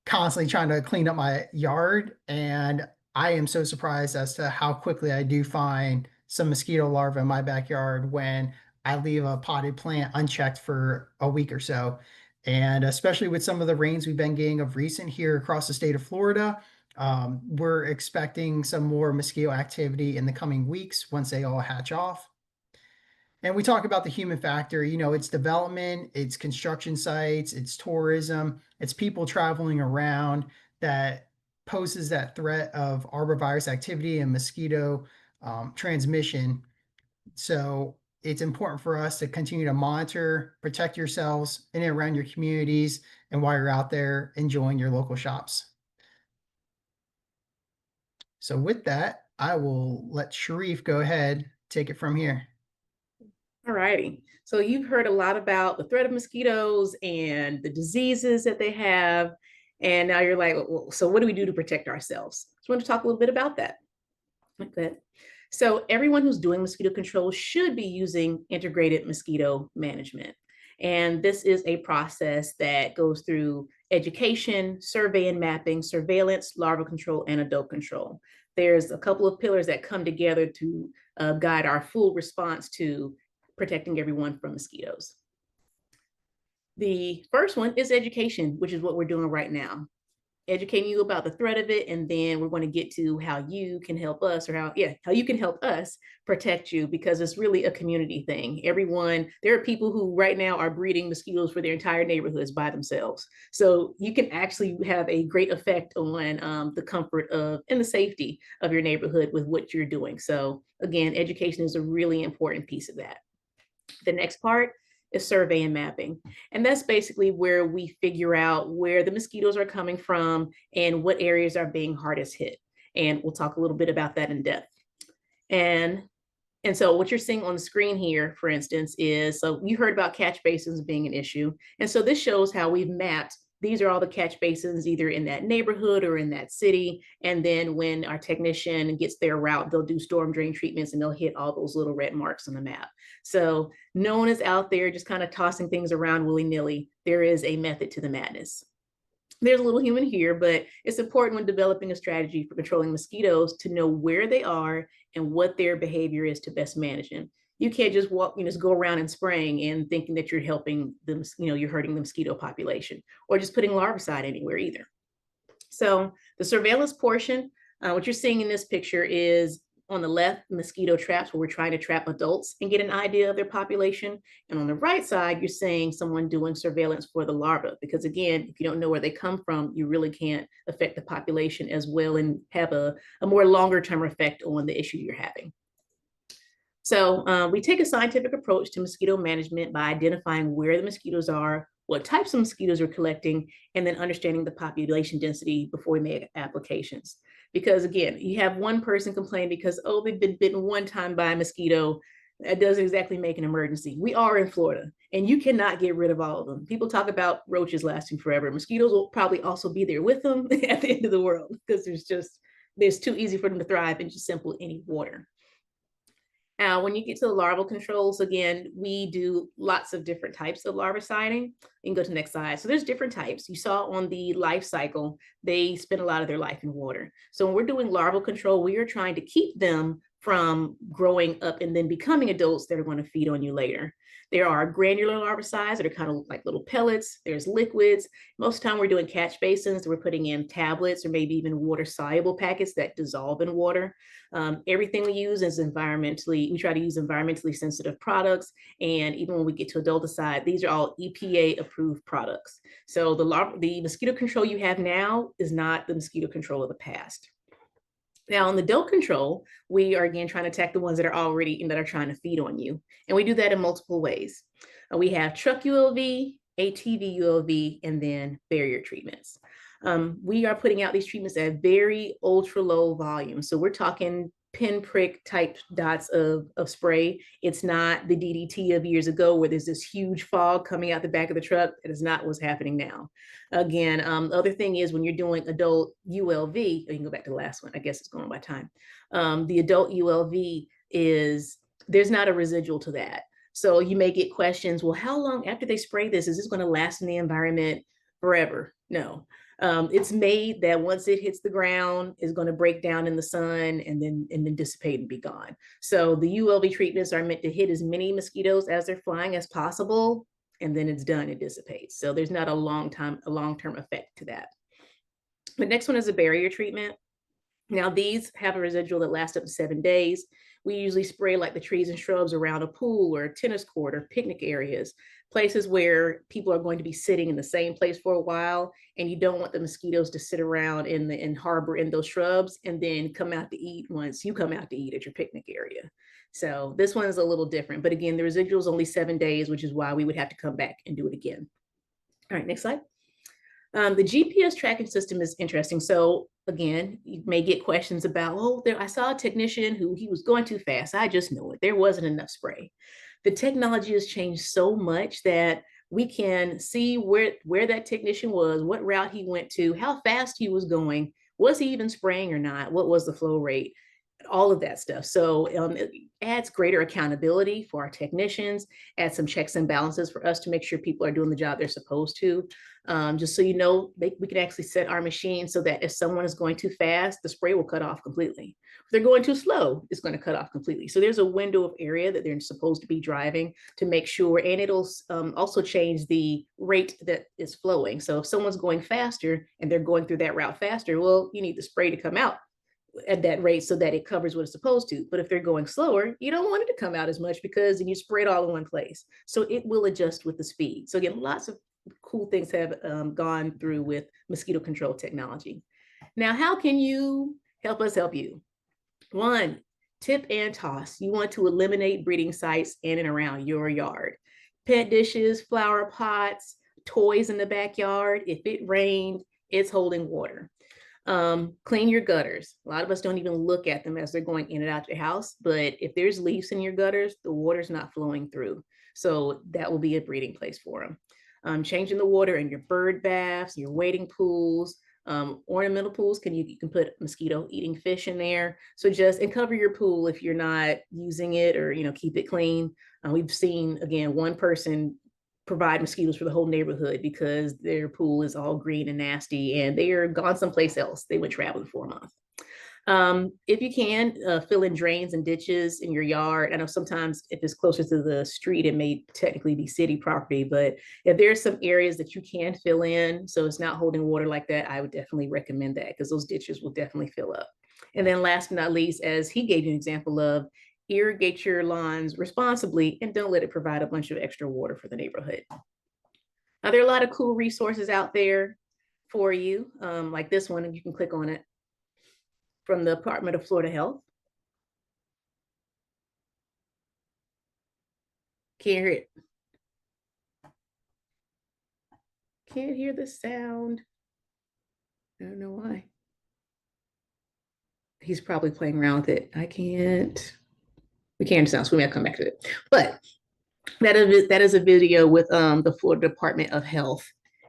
constantly trying to clean up my yard. And I am so surprised as to how quickly I do find some mosquito larvae in my backyard when I leave a potted plant unchecked for a week or so. And especially with some of the rains we've been getting of recent here across the state of Florida, we're expecting some more mosquito activity in the coming weeks once they all hatch off. And we talk about the human factor, it's development, it's construction sites, it's tourism, it's people traveling around that poses that threat of arborvirus activity and mosquito transmission. So it's important for us to continue to monitor, protect yourselves in and around your communities, and while you're out there enjoying your local shops. So with that, I will let Sharif go ahead, take it from here. All righty. So you've heard a lot about the threat of mosquitoes and the diseases that they have. And now you're like, well, so what do we do to protect ourselves? So I want to talk a little bit about that. Okay. So everyone who's doing mosquito control should be using integrated mosquito management. And this is a process that goes through education, survey and mapping, surveillance, larval control, and adult control. There's a couple of pillars that come together to guide our full response to protecting everyone from mosquitoes. The first one is education, which is what we're doing right now. Educating you about the threat of it, and then we're going to get to how you can help us, or how you can help us protect you, because it's really a community thing. There are people who right now are breeding mosquitoes for their entire neighborhoods by themselves. So you can actually have a great effect on the comfort of and the safety of your neighborhood with what you're doing. So again, education is a really important piece of that. The next part is survey and mapping. And that's basically where we figure out where the mosquitoes are coming from and what areas are being hardest hit. And we'll talk a little bit about that in depth. And so what you're seeing on the screen here, for instance, is, so you heard about catch basins being an issue. And so this shows how we've mapped, these are all the catch basins either in that neighborhood or in that city. And then when our technician gets their route, they'll do storm drain treatments and they'll hit all those little red marks on the map. So no one is out there just kind of tossing things around willy-nilly. There is a method to the madness. There's a little human here, but it's important when developing a strategy for controlling mosquitoes to know where they are and what their behavior is to best manage them. You can't just just go around and spraying and thinking that you're helping them, you're hurting the mosquito population, or just putting larvicide anywhere either. So the surveillance portion, what you're seeing in this picture is on the left, mosquito traps, where we're trying to trap adults and get an idea of their population. And on the right side, you're seeing someone doing surveillance for the larvae, because again, if you don't know where they come from, you really can't affect the population as well and have a more longer term effect on the issue you're having. So we take a scientific approach to mosquito management by identifying where the mosquitoes are, what types of mosquitoes we're collecting, and then understanding the population density before we make applications. Because again, you have one person complain because, oh, they've been bitten one time by a mosquito. That doesn't exactly make an emergency. We are in Florida, and you cannot get rid of all of them. People talk about roaches lasting forever. Mosquitoes will probably also be there with them at the end of the world because there's too easy for them to thrive in just simple any water. Now, when you get to the larval controls, again, we do lots of different types of larviciding. You can go to the next slide. So there's different types. You saw on the life cycle, they spend a lot of their life in water. So when we're doing larval control, we are trying to keep them from growing up and then becoming adults that are going to feed on you later. There are granular larvicides that are kind of like little pellets. There's liquids. Most of the time we're doing catch basins. We're putting in tablets or maybe even water soluble packets that dissolve in water. Everything we use is we try to use environmentally sensitive products. And even when we get to adulticide, these are all EPA approved products. So the mosquito control you have now is not the mosquito control of the past. Now, on the adult control, we are again trying to attack the ones that are already that are trying to feed on you. And we do that in multiple ways. We have truck ULV, ATV ULV, and then barrier treatments. We are putting out these treatments at very ultra low volume. So we're talking pinprick type dots of spray. It's not the DDT of years ago where there's this huge fog coming out the back of the truck. That is not what's happening now. Again, the other thing is when you're doing adult ULV, you can go back to the last one, I guess it's going by time. The adult ULV there's not a residual to that. So you may get questions, well, how long after they spray this, is this going to last in the environment forever? No. It's made that once it hits the ground, is going to break down in the sun and then dissipate and be gone. So the ULV treatments are meant to hit as many mosquitoes as they're flying as possible, and then it's done, it dissipates. So there's not a long-term effect to that. The next one is a barrier treatment. Now these have a residual that lasts up to 7 days. We usually spray like the trees and shrubs around a pool or a tennis court or picnic areas, places where people are going to be sitting in the same place for a while, and you don't want the mosquitoes to sit around and harbor in those shrubs and then come out to eat once you come out to eat at your picnic area. So this one is a little different, but again, the residual is only 7 days, which is why we would have to come back and do it again. All right, next slide. The GPS tracking system is interesting. So again, you may get questions about, oh, I saw a technician he was going too fast. I just know it. There wasn't enough spray. The technology has changed so much that we can see where that technician was, what route he went to, how fast he was going, was he even spraying or not, what was the flow rate, all of that stuff. So it adds greater accountability for our technicians, adds some checks and balances for us to make sure people are doing the job they're supposed to. Just so you know, we can actually set our machine so that if someone is going too fast, the spray will cut off completely. If they're going too slow, it's going to cut off completely. So there's a window of area that they're supposed to be driving to make sure, and it'll also change the rate that is flowing. So if someone's going faster and they're going through that route faster, well, you need the spray to come out at that rate so that it covers what it's supposed to. But if they're going slower, you don't want it to come out as much because then you spray it all in one place. So it will adjust with the speed. So again, lots of cool things have gone through with mosquito control technology. Now, how can you help us help you? One, tip and toss. You want to eliminate breeding sites in and around your yard. Pet dishes, flower pots, toys in the backyard. If it rained, it's holding water. Clean your gutters. A lot of us don't even look at them as they're going in and out your house, but if there's leaves in your gutters, the water's not flowing through. So that will be a breeding place for them. Changing the water in your bird baths, your wading pools, ornamental pools, you can put mosquito eating fish in there. So and cover your pool if you're not using it, or, keep it clean. We've seen, again, one person provide mosquitoes for the whole neighborhood because their pool is all green and nasty and they are gone someplace else. They went traveling for a month. If you can, fill in drains and ditches in your yard. I know sometimes if it's closer to the street, it may technically be city property, but if there's some areas that you can fill in so it's not holding water like that, I would definitely recommend that because those ditches will definitely fill up. And then last but not least, as he gave you an example of, irrigate your lawns responsibly and don't let it provide a bunch of extra water for the neighborhood. Now, there are a lot of cool resources out there for you, like this one, and you can click on it, from the Department of Florida Health. Can't hear it. Can't hear the sound. I don't know why. He's probably playing around with it. I can't. We can't sound, so we may have to come back to it. But that is a video with the Florida Department of Health.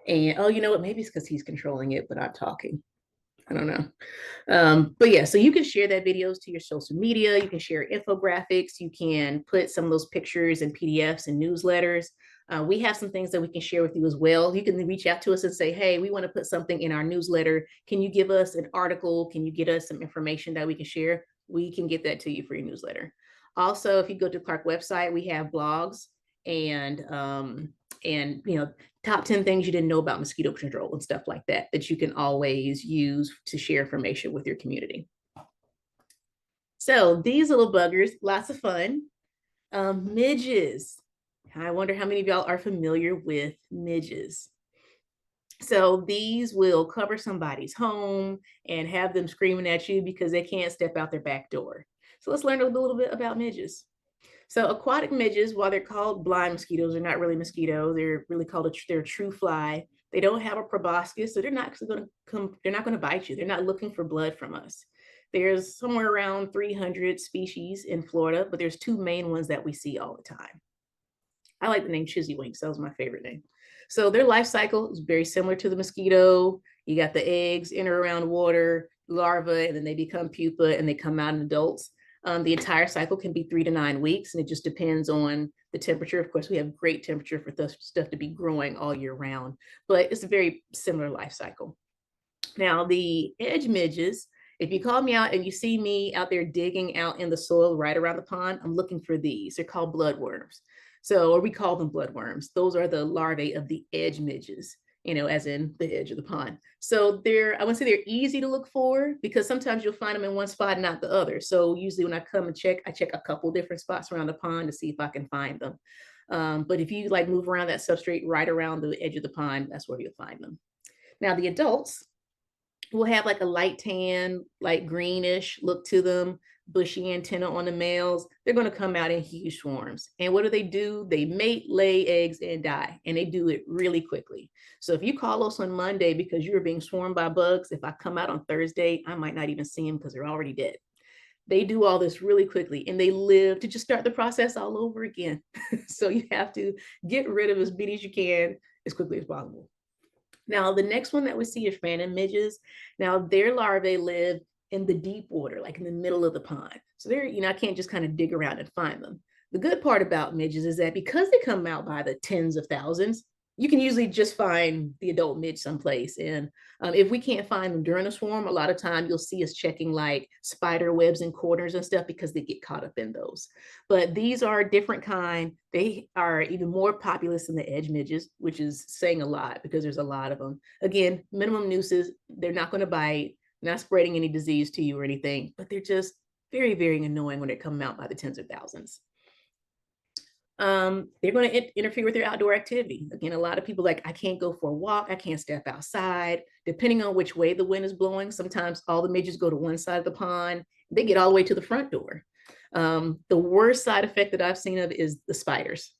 And oh, you know what? Maybe it's because he's controlling it, but I'm talking. I don't know. But yeah, so you can share that videos to your social media. You can share infographics. You can put some of those pictures and PDFs and newsletters. We have some things that we can share with you as well. You can reach out to us and say, hey, we want to put something in our newsletter. Can you give us an article? Can you get us some information that we can share? We can get that to you for your newsletter. Also, if you go to Clark website, we have blogs and top 10 things you didn't know about mosquito control and stuff like that that you can always use to share information with your community. So these little buggers, lots of fun. Midges. I wonder how many of y'all are familiar with midges. So these will cover somebody's home and have them screaming at you because they can't step out their back door. So let's learn a little bit about midges. So aquatic midges, while they're called blind mosquitoes, they're not really mosquitoes. They're really called they're a true fly. They don't have a proboscis, so they're not actually going to come. They're not going to bite you. They're not looking for blood from us. There's somewhere around 300 species in Florida, but there's two main ones that we see all the time. I like the name Chizzywinks. That was my favorite name. So their life cycle is very similar to the mosquito. You got the eggs in or around water, larvae, and then they become pupa and they come out in adults. The entire cycle can be 3 to 9 weeks, and it just depends on the temperature. Of course, we have great temperature for stuff to be growing all year round, but it's a very similar life cycle. Now, the edge midges, if you call me out and you see me out there digging out in the soil right around the pond, I'm looking for these. They're called bloodworms. So, or we call them bloodworms. Those are the larvae of the edge midges, as in the edge of the pond. So I wouldn't say they're easy to look for because sometimes you'll find them in one spot and not the other. So usually when I come and check, I check a couple different spots around the pond to see if I can find them. But if you move around that substrate right around the edge of the pond, that's where you'll find them. Now the adults will have like a light tan, like greenish look to them, bushy antenna on the males. They're going to come out in huge swarms. And what do? They mate, lay eggs, and die. And they do it really quickly. So if you call us on Monday because you were being swarmed by bugs, if I come out on Thursday, I might not even see them because they're already dead. They do all this really quickly and they live to just start the process all over again. So you have to get rid of as many as you can as quickly as possible. Now, the next one that we see is phantom midges. Now, their larvae live in the deep water, like in the middle of the pond. So they're, I can't just kind of dig around and find them. The good part about midges is that because they come out by the tens of thousands, you can usually just find the adult midge someplace. And if we can't find them during a swarm, a lot of time you'll see us checking like spider webs and corners and stuff because they get caught up in those. But these are a different kind. They are even more populous than the edge midges, which is saying a lot because there's a lot of them. Again, minimum nuisance, they're not going to bite, not spreading any disease to you or anything, but they're just very, very annoying when they come out by the tens of thousands. They're going to interfere with your outdoor activity. Again, a lot of people I can't go for a walk. I can't step outside. Depending on which way the wind is blowing, sometimes all the midges go to one side of the pond. They get all the way to the front door. The worst side effect that I've seen of is the spiders,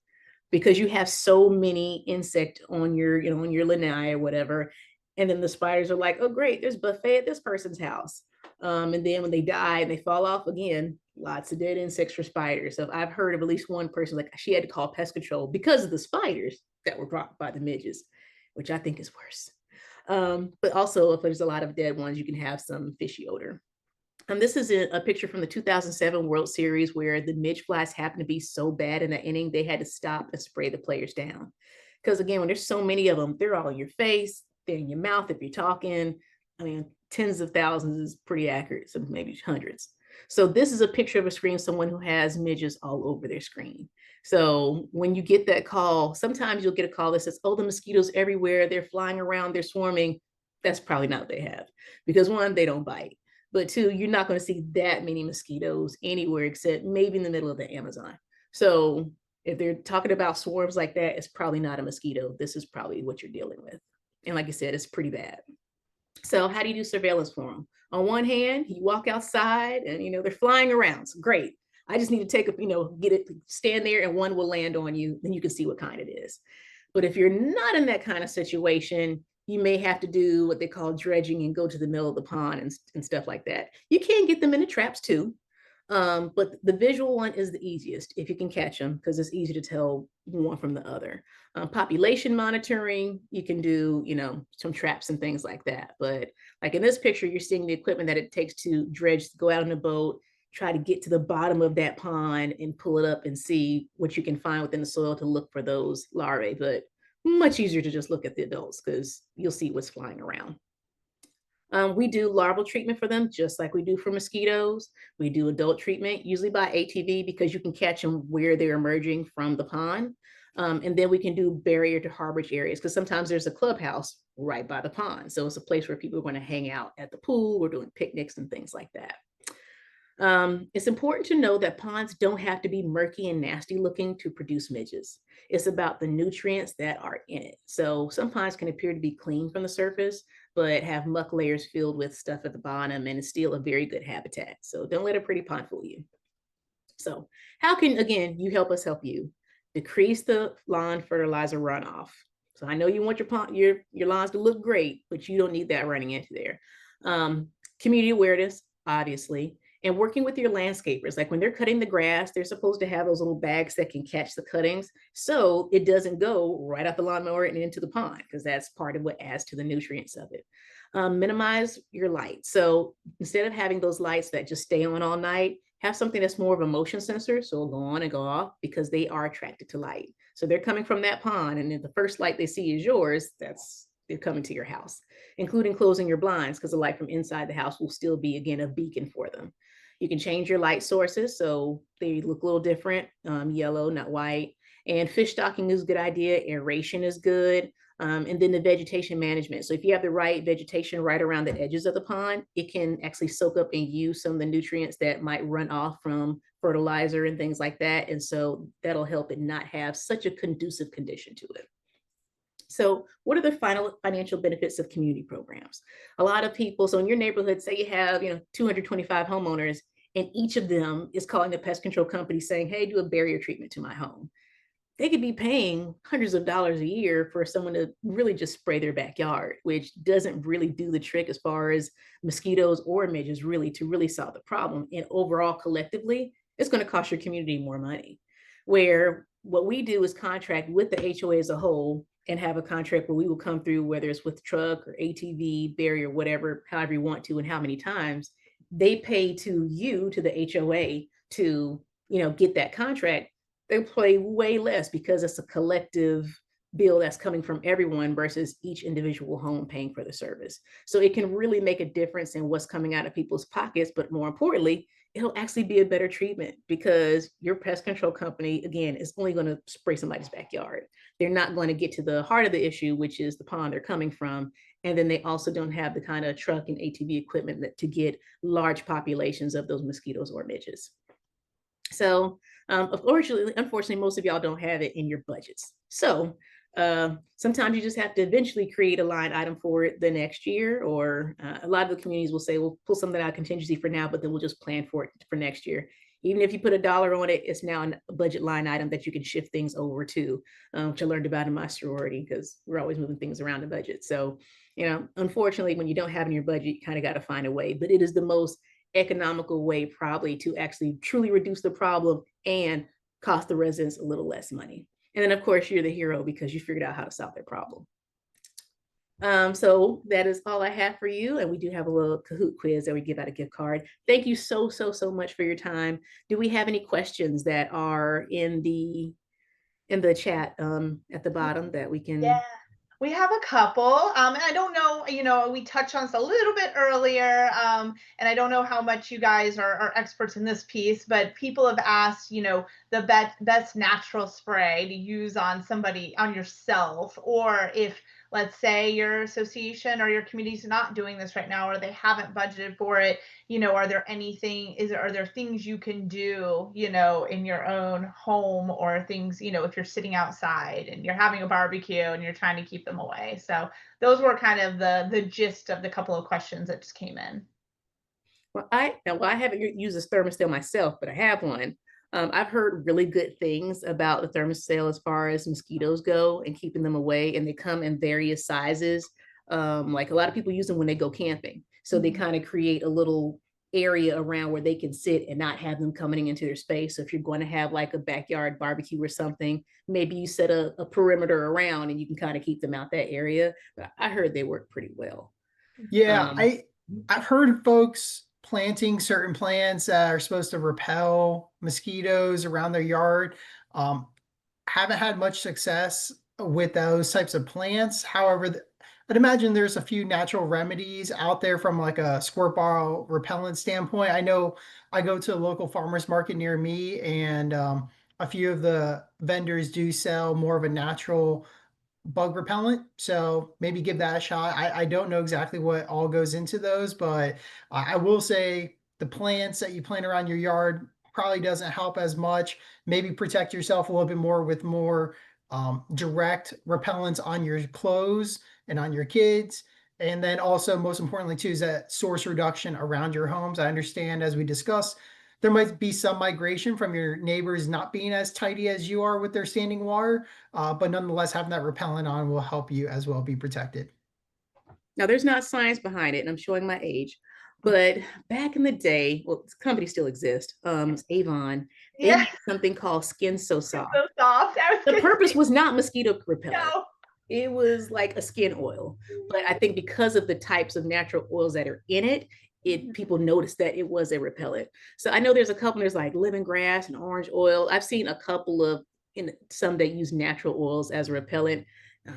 because you have so many insects on your, on your lanai or whatever. And then the spiders are like, oh, great, there's buffet at this person's house. And then when they die and they fall off again, lots of dead insects for spiders. So I've heard of at least one person, she had to call pest control because of the spiders that were brought by the midges, which I think is worse. But also if there's a lot of dead ones, you can have some fishy odor. This is a picture from the 2007 World Series where the midge flies happened to be so bad in the inning, they had to stop and spray the players down. Because again, when there's so many of them, they're all in your face, they're in your mouth if you're talking. I mean, tens of thousands is pretty accurate, so maybe hundreds. So this is a picture of a screen, someone who has midges all over their screen. So when you get that call, sometimes you'll get a call that says, oh, the mosquitoes everywhere, they're flying around, they're swarming. That's probably not what they have, because one, they don't bite. But two, you're not going to see that many mosquitoes anywhere except maybe in the middle of the Amazon. So if they're talking about swarms like that, it's probably not a mosquito. This is probably what you're dealing with. And like I said, it's pretty bad. So how do you do surveillance for them? On one hand, you walk outside and, they're flying around. So great. I just need to take a, get it, stand there and one will land on you. Then you can see what kind it is. But if you're not in that kind of situation, you may have to do what they call dredging and go to the middle of the pond and stuff like that. You can get them in the traps too. But the visual one is the easiest if you can catch them, because it's easy to tell one from the other. Population monitoring, you can do, some traps and things like that. But like in this picture, you're seeing the equipment that it takes to dredge, go out on a boat, try to get to the bottom of that pond and pull it up and see what you can find within the soil to look for those larvae. But much easier to just look at the adults because you'll see what's flying around. We do larval treatment for them, just like we do for mosquitoes. We do adult treatment, usually by ATV, because you can catch them where they're emerging from the pond. And then we can do barrier to harborage areas, because sometimes there's a clubhouse right by the pond. So it's a place where people are going to hang out at the pool. We're doing picnics and things like that. It's important to know that ponds don't have to be murky and nasty looking to produce midges. It's about the nutrients that are in it. So some ponds can appear to be clean from the surface, but have muck layers filled with stuff at the bottom, and it's still a very good habitat. So don't let a pretty pond fool you. So how can, again, you help us help you? Decrease the lawn fertilizer runoff. So I know you want your lawns to look great, but you don't need that running into there. Community awareness, obviously, and working with your landscapers. Like when they're cutting the grass, they're supposed to have those little bags that can catch the cuttings, so it doesn't go right out the lawnmower and into the pond, because that's part of what adds to the nutrients of it. Minimize your light. So instead of having those lights that just stay on all night, have something that's more of a motion sensor, so it'll go on and go off, because they are attracted to light. So they're coming from that pond, and if the first light they see is yours, they're coming to your house, including closing your blinds, because the light from inside the house will still be, again, a beacon for them. You can change your light sources so they look a little different, yellow, not white. And fish stocking is a good idea. Aeration is good. And then the vegetation management. So if you have the right vegetation right around the edges of the pond, it can actually soak up and use some of the nutrients that might run off from fertilizer and things like that. And so that'll help it not have such a conducive condition to it. So what are the final financial benefits of community programs? A lot of people, so in your neighborhood, say you have 225 homeowners, and each of them is calling the pest control company saying, hey, do a barrier treatment to my home. They could be paying hundreds of dollars a year for someone to really just spray their backyard, which doesn't really do the trick as far as mosquitoes or midges really to really solve the problem. And overall, collectively, it's going to cost your community more money. Where what we do is contract with the HOA as a whole and have a contract where we will come through, whether it's with truck or ATV, barrier, whatever, however you want to, and how many times. They pay to you, to the HOA, to get that contract. They pay way less because it's a collective bill that's coming from everyone versus each individual home paying for the service. So it can really make a difference in what's coming out of people's pockets, but more importantly, it'll actually be a better treatment, because your pest control company, again, is only going to spray somebody's backyard. They're not going to get to the heart of the issue, which is the pond they're coming from. And then they also don't have the kind of truck and ATV equipment to get large populations of those mosquitoes or midges. So unfortunately, most of y'all don't have it in your budgets. So sometimes you just have to eventually create a line item for it the next year, or a lot of the communities will say, we'll pull something out of contingency for now, but then we'll just plan for it for next year. Even if you put $1 on it, it's now a budget line item that you can shift things over to, which I learned about in my sorority, because we're always moving things around the budget. So, unfortunately, when you don't have it in your budget, you kind of got to find a way, but it is the most economical way probably to actually truly reduce the problem and cost the residents a little less money. And then of course you're the hero because you figured out how to solve their problem. So that is all I have for you. And we do have a little Kahoot quiz that we give out a gift card. Thank you so much for your time. Do we have any questions that are in the chat at the bottom that we can? Yeah. We have a couple, and I don't know, we touched on this a little bit earlier, and I don't know how much you guys are experts in this piece, but people have asked, the best natural spray to use on somebody, on yourself, or if, let's say, your association or your community is not doing this right now, or they haven't budgeted for it, are there things you can do, in your own home, or things, if you're sitting outside and you're having a barbecue and you're trying to keep them away. So those were kind of the gist of the couple of questions that just came in. Well, I haven't used this thermostat myself, but I have one. I've heard really good things about the thermostat as far as mosquitoes go and keeping them away, and they come in various sizes. Like a lot of people use them when they go camping, so they kind of create a little area around where they can sit and not have them coming into their space. So if you're going to have like a backyard barbecue or something, maybe you set a perimeter around and you can kind of keep them out that area. But I heard they work pretty well. Yeah, Um, I've heard folks planting certain plants that are supposed to repel mosquitoes around their yard. Um, haven't had much success with those types of plants. However, I'd imagine there's a few natural remedies out there from like a squirt bottle repellent standpoint. I know I go to a local farmers market near me, and a few of the vendors do sell more of a natural bug repellent. So maybe give that a shot. I don't know exactly what all goes into those, but I will say the plants that you plant around your yard probably doesn't help as much. Maybe protect yourself a little bit more with more direct repellents on your clothes and on your kids. And then also, most importantly, too, is that source reduction around your homes. I understand, as we discussed, there might be some migration from your neighbors not being as tidy as you are with their standing water, but nonetheless, having that repellent on will help you as well be protected. Now, there's not science behind it, and I'm showing my age, but back in the day, well, this company still exists, it's Avon. They Yeah, made something called Skin So it's Soft. so soft. I was The gonna purpose say was not mosquito repellent. no. It was like a skin oil. But I think because of the types of natural oils that are in it, people noticed that it was a repellent. So I know there's a couple, there's like lemongrass and orange oil. I've seen a couple of some that use natural oils as a repellent.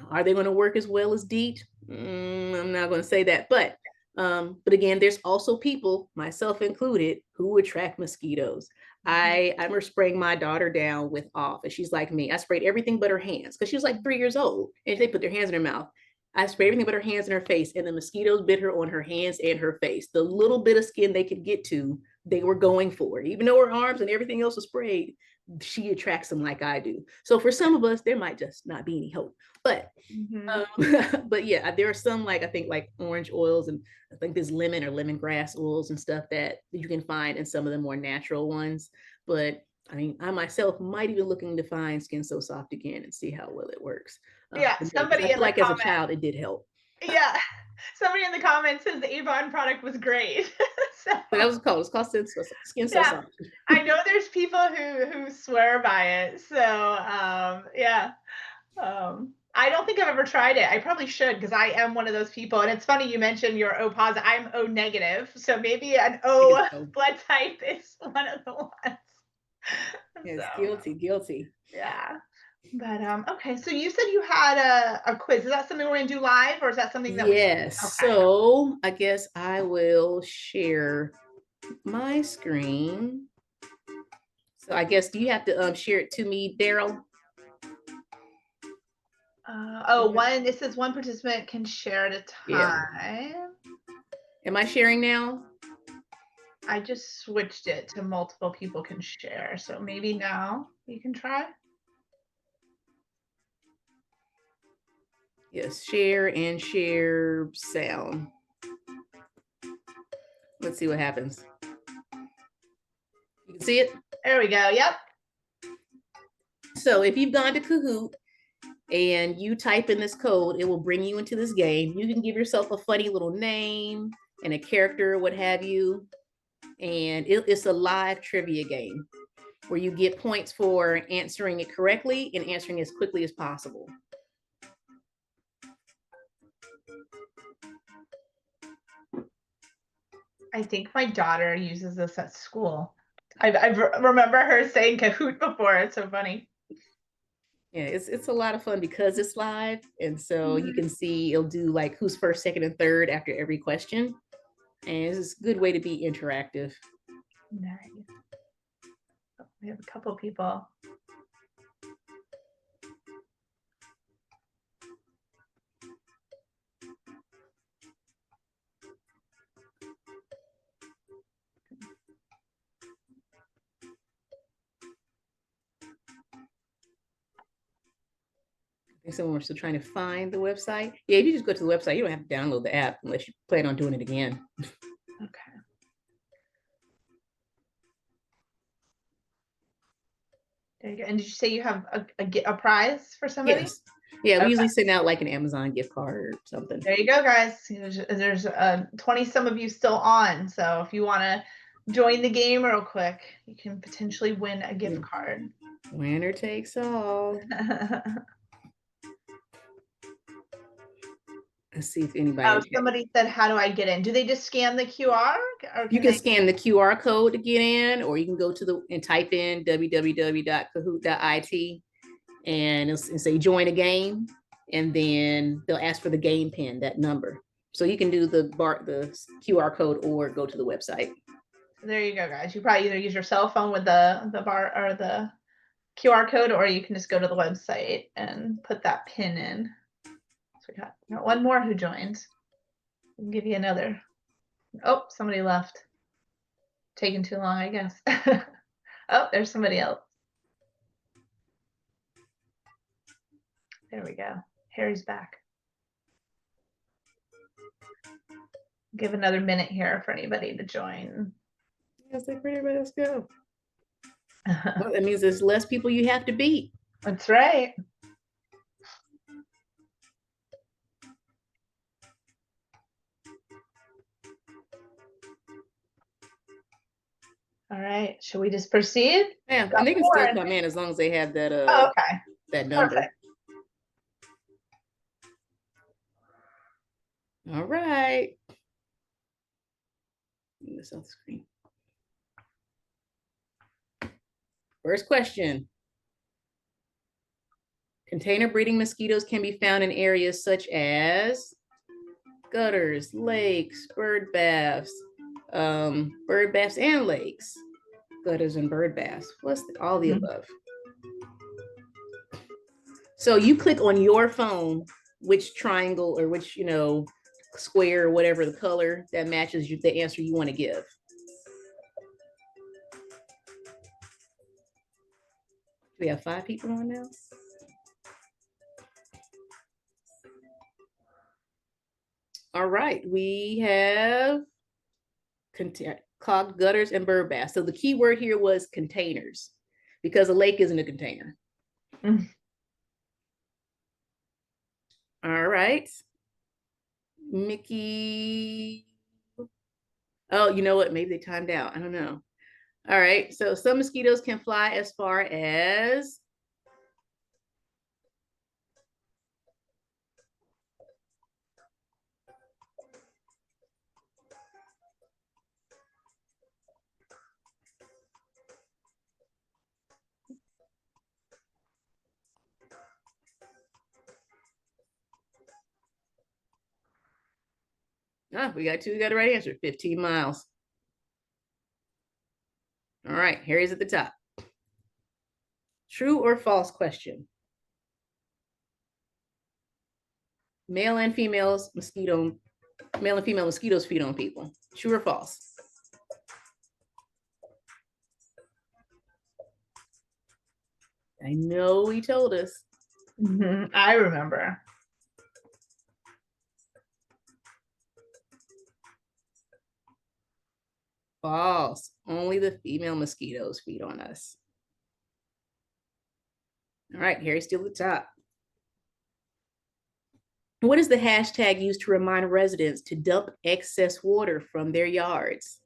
Are they going to work as well as DEET? I'm not going to say that, but again, there's also people, myself included, who attract mosquitoes. I remember spraying my daughter down with off, and she's like me. I sprayed everything but her hands because she was like 3 years old, and they put their hands in her mouth. I sprayed everything but her hands and her face, and the mosquitoes bit her on her hands and her face. The little bit of skin they could get to, they were going for. Even though her arms and everything else was sprayed, she attracts them like I do. So for some of us, there might just not be any hope. But but yeah, there are some, like I think like orange oils, and I think there's lemon or lemongrass oils and stuff that you can find in some of the more natural ones. But I mean, I myself might even looking to find Skin So Soft again and see how well it works. Yeah, Because I somebody in feel the like as a comment. child, it did help. Yeah, somebody in the comments says the Avon product was great. So But that was called. It's called Skin So yeah, Soft. I know there's people who swear by it. So yeah. I don't think I've ever tried it. I probably should because I am one of those people. And it's funny you mentioned you're O positive. I'm O negative, so maybe an O So, blood type is one of the ones. yes, So guilty. yeah. But okay, so you said you had a quiz. Is that something we're gonna do live, or is that something that we? Yes. Okay. So I guess I will share my screen. So I guess, do you have to share it to me, Daryl? One. It says one participant can share at a Yeah. time. Am I sharing now? I just switched it to multiple people can share. So maybe now you can try. Yes, share and share sound. Let's see what happens. You can see it? There we go. Yep. So if you've gone to Kahoot and you type in this code, it will bring you into this game. You can give yourself a funny little name and a character, what have you. And it's a live trivia game where you get points for answering it correctly and answering as quickly as possible. I think my daughter uses this at school. I remember her saying Kahoot before. It's so funny. Yeah, it's a lot of fun because it's live. And so you can see it'll do like who's first, second, and third after every question. And it's a good way to be interactive. Nice. We have a couple people. I think someone was still trying to find the website. Yeah, if you just go to the website, you don't have to download the app unless you plan on doing it again. Okay. There you go. And did you say you have a prize for somebody? Yes. Yeah, we Okay. usually send out like an Amazon gift card or something. There you go, guys. There's 20 some of you still on. So if you want to join the game real quick, you can potentially win a gift card. Winner takes all. Let's see if anybody. Oh, somebody said, how do I get in? Do they just scan the QR? Or You can scan the QR code to get in, or you can go to and type in www.kahoot.it and say join a game, and then they'll ask for the game pin, that number. So you can do the QR code or go to the website. There you go, guys. You probably either use your cell phone with the bar or the QR code, or you can just go to the website and put that pin in. So we got one more who joined. We'll give you another. Oh, somebody left. Taking too long, I guess. Oh, there's somebody else. There we go. Harry's back. Give another minute here for anybody to join. Yes, like, where everybody else go? Well, that means there's less people you have to beat. That's right. All right. Should we just proceed? Yeah, and they can still come in as long as they have that okay. That number. Perfect. All right. This off the screen. First question. Container breeding mosquitoes can be found in areas such as gutters, lakes, bird baths and lakes. Gutters and bird baths. What's all the above? So you click on your phone, which triangle or which, square or whatever the color that matches the answer you want to give. We have 5 people on now. All right, we have clogged gutters and bird baths. So the key word here was containers, because a lake isn't a container. Mm. All right, Mickey. Oh, you know what? Maybe they timed out. I don't know. All right, so some mosquitoes can fly as far as we got the right answer, 15 miles. All right, Harry's at the top. True or false question. Male and female mosquitoes feed on people. True or false? I know he told us. I remember. False. Only the female mosquitoes feed on us. All right, Harry's still at the top. What is the hashtag used to remind residents to dump excess water from their yards?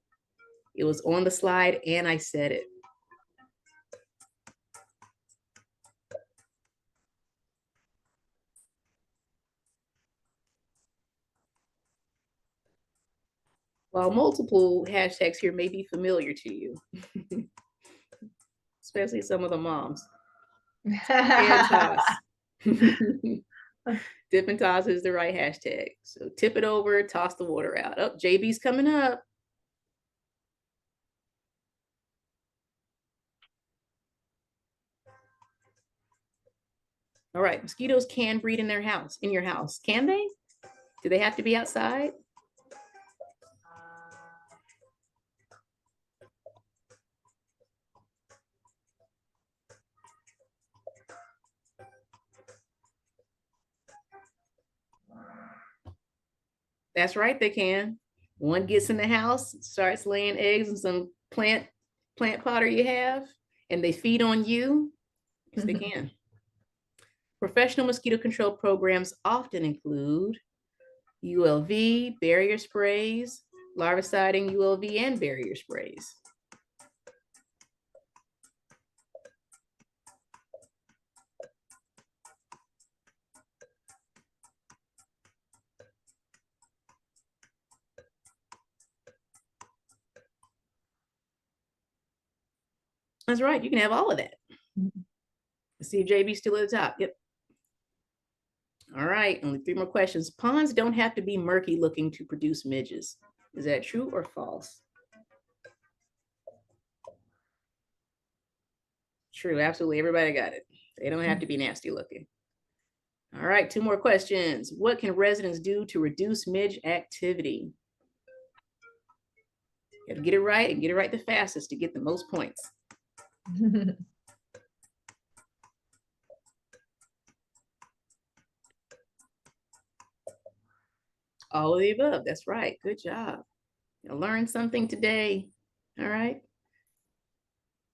It was on the slide and I said it. While multiple hashtags here may be familiar to you, especially some of the moms. And toss. Dip and toss is the right hashtag. So tip it over, toss the water out. Oh, JB's coming up. All right, mosquitoes can breed in your house. Can they? Do they have to be outside? That's right, they can. One gets in the house, starts laying eggs in some plant potter you have, and they feed on you. Yes, they can. Professional mosquito control programs often include ULV, barrier sprays, larviciding, ULV, and barrier sprays. That's right, you can have all of that. Let's see if JB's still at the top. Yep. All right, only 3 more questions. Ponds don't have to be murky looking to produce midges. Is that true or false? True, absolutely. Everybody got it. They don't have to be nasty looking. All right, 2 more questions. What can residents do to reduce midge activity? You have to get it right and get it right the fastest to get the most points. All of the above. That's right. Good job. You learned something today. All right.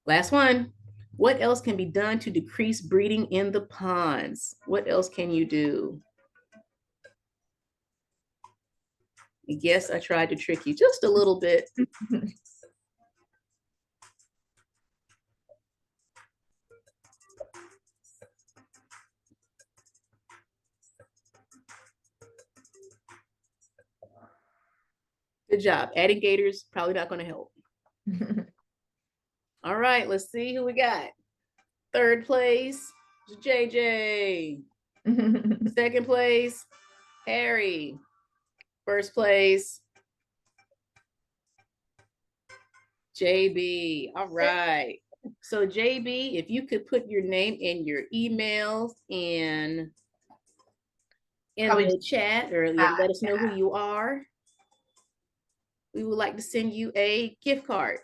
Last one. What else can be done to decrease breeding in the ponds? What else can you do? Yes, I tried to trick you just a little bit. Good job. Adding gators, probably not going to help. All right, let's see who we got. 3rd place, JJ. 2nd place, Harry. 1st place, JB. All right. So JB, if you could put your name and your emails in the chat, or let us know who you are. We would like to send you a gift card.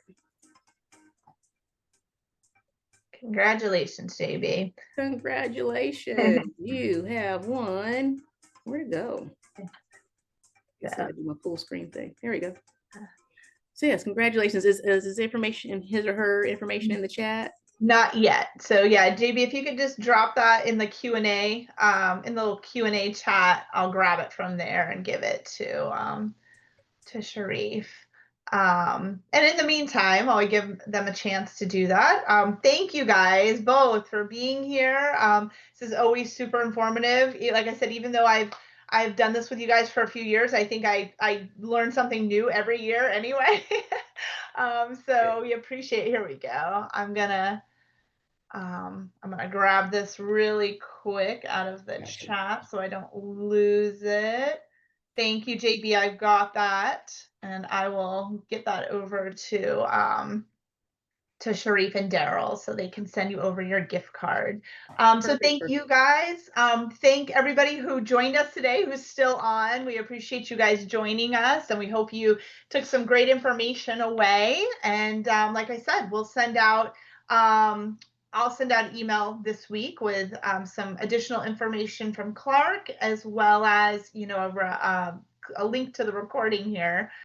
Congratulations, JB. Congratulations. You have won. Where'd it go? Guess I do my full screen thing. There we go. So yes, congratulations. Is his information, his or her information in the chat? Not yet. So yeah, JB, if you could just drop that in the Q&A, in the little Q&A chat, I'll grab it from there and give it to Sharif. And in the meantime, I'll give them a chance to do that. Thank you guys both for being here. This is always super informative. Like I said, even though I've done this with you guys for a few years, I think I learn something new every year anyway. So we appreciate it. Here we go. I'm gonna grab this really quick out of the chat so I don't lose it. Thank you, JB. I've got that, and I will get that over to Sharif and Daryl so they can send you over your gift card. So thank you guys. Thank everybody who joined us today, who's still on. We appreciate you guys joining us, and we hope you took some great information away. And like I said, we'll send out I'll send out an email this week with some additional information from Clark, as well as a link to the recording here